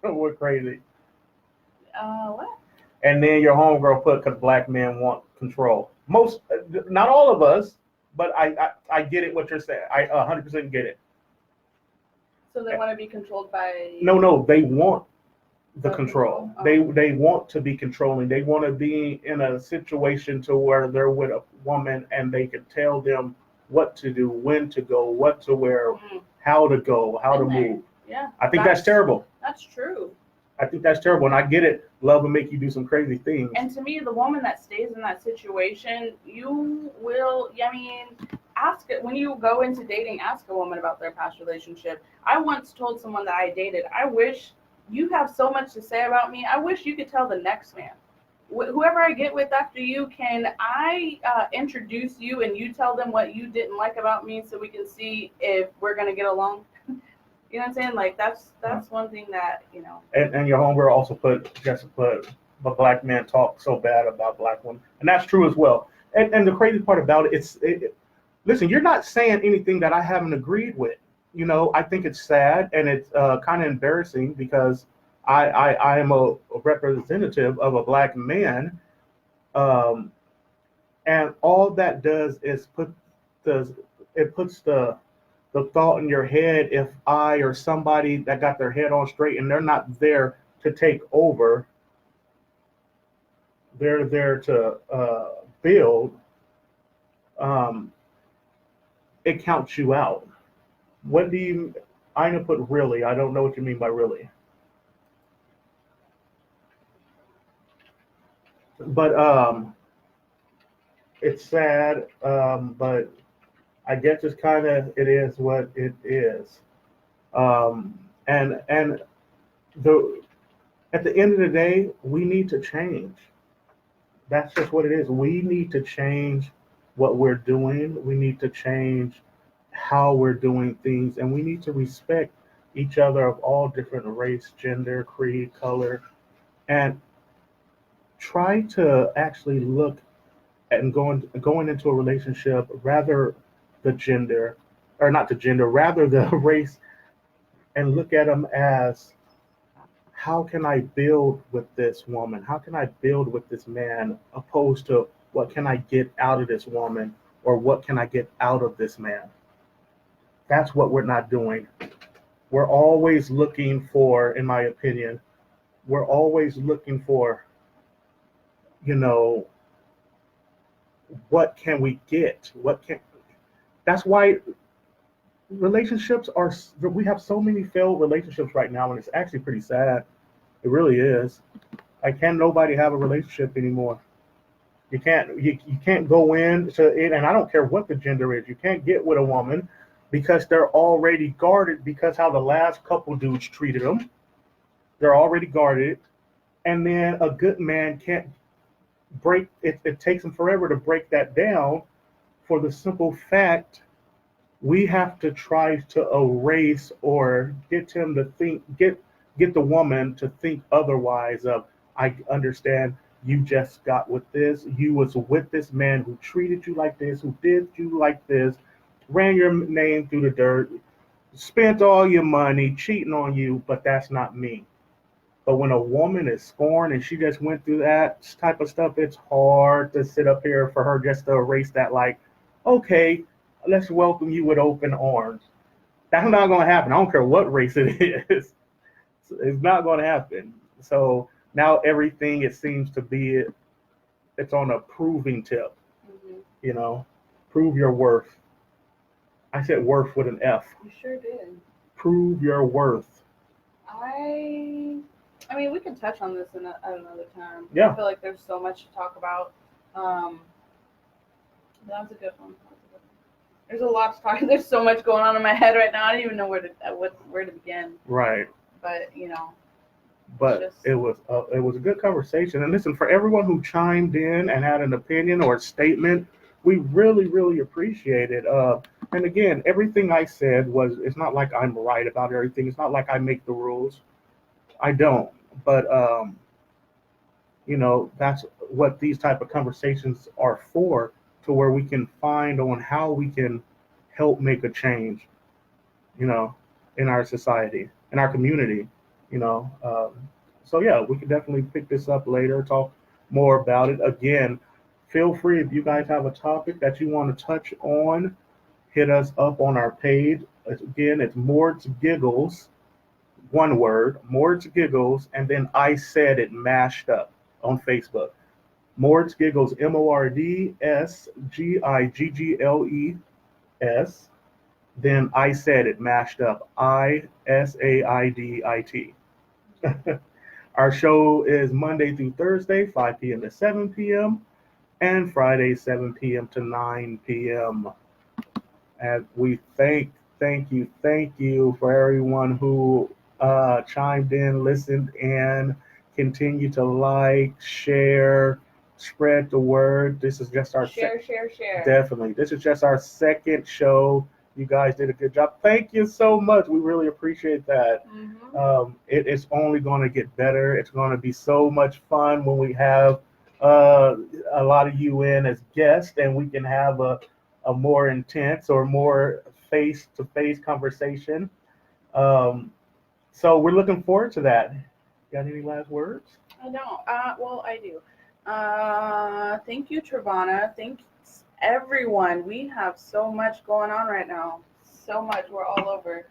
A: We're crazy.
B: What?
A: And then your homegirl put, "Because black men want control." Most, not all of us, but I get it. What you're saying, I 100% get it.
B: So they want to be controlled by?
A: No, they want the control.
B: Oh.
A: They want to be controlling. They want to be in a situation to where they're with a woman and they can tell them what to do, when to go, what to wear, how to go, how to move.
B: Yeah.
A: I think that's terrible.
B: That's true.
A: I think that's terrible, and I get it. Love will make you do some crazy things.
B: And to me, the woman that stays in that situation, you will. I mean, ask it when you go into dating. Ask a woman about their past relationship. I once told someone that I dated, I wish you have so much to say about me. I wish you could tell the next man. Whoever I get with after you, can I introduce you and you tell them what you didn't like about me so we can see if we're gonna get along? You know what I'm saying? Like that's one thing that, you know.
A: And your homegirl also put but black men talk so bad about black women, and that's true as well. And the crazy part about it, listen, you're not saying anything that I haven't agreed with. You know, I think it's sad and it's kind of embarrassing because I am a representative of a black man, um, and all that does is puts the thought in your head. If I or somebody that got their head on straight and they're not there to take over, they're there to build. Um, it counts you out. What do you? I'm gonna put really. I don't know what you mean by really. But it's sad. But I guess it's kind of it is what it is. And the at the end of the day, we need to change. That's just what it is. We need to change what we're doing. We need to change how we're doing things, and we need to respect each other of all different race, gender, creed, color, and try to actually look and going into a relationship rather the gender or not the gender, rather the race, and look at them as how can I build with this woman? How can I build with this man? Opposed to what can I get out of this woman or what can I get out of this man? That's what we're not doing. We're always looking for, in my opinion, we're always looking for, you know, what can we get? That's why relationships are, we have so many failed relationships right now, and it's actually pretty sad. It really is. I can't nobody have a relationship anymore. You can't go into it, and I don't care what the gender is. You can't get with a woman because they're already guarded because how the last couple dudes treated them. They're already guarded, and then a good man can't break it. It takes them forever to break that down for the simple fact we have to try to erase or get him to think, get the woman to think otherwise of, I understand you just got with this, you was with this man who treated you like this, who did you like this, ran your name through the dirt, spent all your money cheating on you, but that's not me. But when a woman is scorned and she just went through that type of stuff, it's hard to sit up here for her just to erase that, like, okay, let's welcome you with open arms. That's not going to happen. I don't care what race it is. It's not going to happen. So now everything, it seems to be, it's on a proving tip, you know, prove your worth. I said worth with an F.
B: You sure did.
A: Prove your worth.
B: I mean, we can touch on this at another time.
A: Yeah.
B: I feel like there's so much to talk about. That was a good one. There's a lot to talk. There's so much going on in my head right now. I don't even know where to begin.
A: Right.
B: But you know.
A: But it was a good conversation. And listen, for everyone who chimed in and had an opinion or a statement, we really, really appreciate it. And again, everything I said it's not like I'm right about everything. It's not like I make the rules. I don't. But you know, that's what these type of conversations are for, to where we can find on how we can help make a change, you know, in our society, in our community, you know. So yeah, we could definitely pick this up later, talk more about it. Again, feel free if you guys have a topic that you want to touch on, hit us up on our page. Again, it's Mordsgiggles, one word, Mordsgiggles, and then I said it mashed up on Facebook. Mordsgiggles, Mordsgiggles. Then I said it mashed up, Isaidit. Our show is Monday through Thursday, 5 p.m. to 7 p.m. and Friday, 7 p.m. to 9 p.m. And we thank you for everyone who chimed in, listened, and continue to like, share, spread the word. This is just our
B: share.
A: Definitely. This is just our second show. You guys did a good job. Thank you so much. We really appreciate that.
B: Mm-hmm.
A: It is only going to get better. It's going to be so much fun when we have a lot of you in as guests, and we can have a more intense or more face-to-face conversation. So we're looking forward to that. Got any last words?
B: I don't. Well, I do. Thank you, Travana. Thanks, everyone. We have so much going on right now. So much. We're all over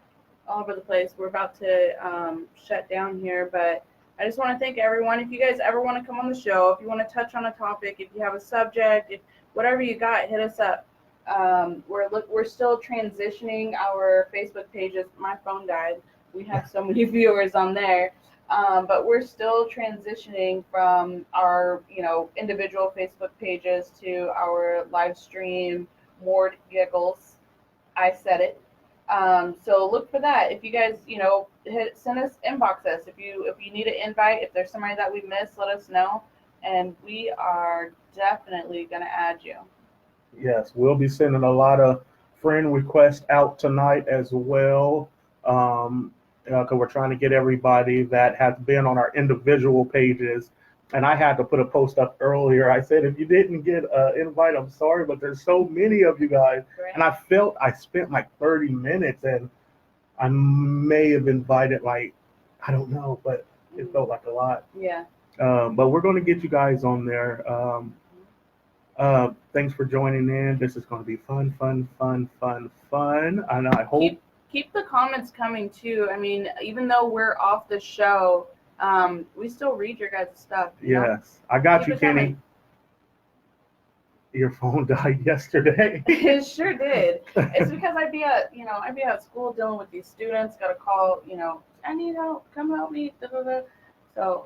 B: the place. We're about to shut down here, but I just want to thank everyone. If you guys ever want to come on the show, if you want to touch on a topic, if you have a subject, if whatever you got, hit us up. We're still transitioning our Facebook pages. My phone died. We have so many viewers on there. But we're still transitioning from our, individual Facebook pages to our live stream, Mordsgiggles. I said it. So look for that. If you guys, send us, inbox us. If you need an invite, if there's somebody that we missed, let us know, and we are definitely gonna add you.
A: Yes, we'll be sending a lot of friend requests out tonight as well. Because we're trying to get everybody that has been on our individual pages. And I had to put a post up earlier. I said, if you didn't get an invite, I'm sorry, but there's so many of you guys.
B: Right.
A: And I felt I spent like 30 minutes and I may have invited like, I don't know, but it felt like a lot.
B: Yeah.
A: But we're going to get you guys on there. Thanks for joining in. This is going to be fun. And I hope.
B: Keep the comments coming too. I mean, even though we're off the show, we still read your guys' stuff.
A: Yes, I got
B: Keep
A: you,
B: it
A: Kenny.
B: coming.
A: Your phone died yesterday.
B: It sure did. It's because I'd be at school dealing with these students. Got a call. I need help. Come help me. Da, da, da. So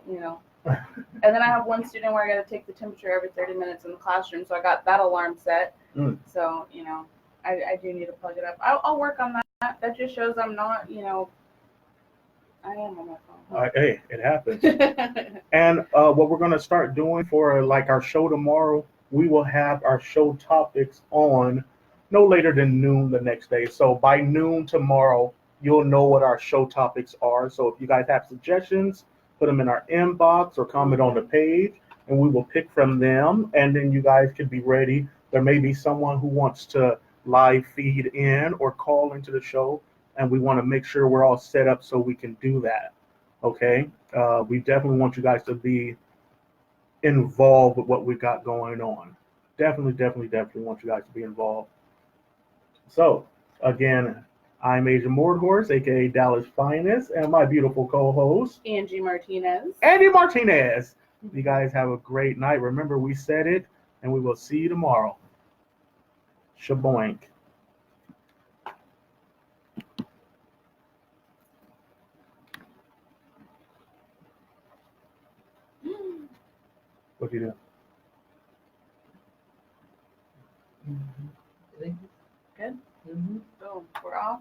B: and then I have one student where I got to take the temperature every 30 minutes in the classroom. So I got that alarm set. So I do need to plug it up. I'll work on that. That just shows I'm not, I am on my phone.
A: Hey, it happens. And what we're going to start doing for like our show tomorrow, we will have our show topics on no later than noon the next day. So by noon tomorrow, you'll know what our show topics are. So if you guys have suggestions, put them in our inbox or comment on the page, and we will pick from them. And then you guys can be ready. There may be someone who wants to live feed in or call into the show, and we want to make sure we're all set up so we can do that. Okay, we definitely want you guys to be involved with what we got going on. Definitely want you guys to be involved. So again, I'm Agent Mordhorse, aka Dallas Finest, and my beautiful co-host
B: Angie Martinez.
A: Andy Martinez. You guys have a great night. Remember, we said it, and we will see you tomorrow. Shaboink. What do you do?
C: Good.
B: Boom. We're off.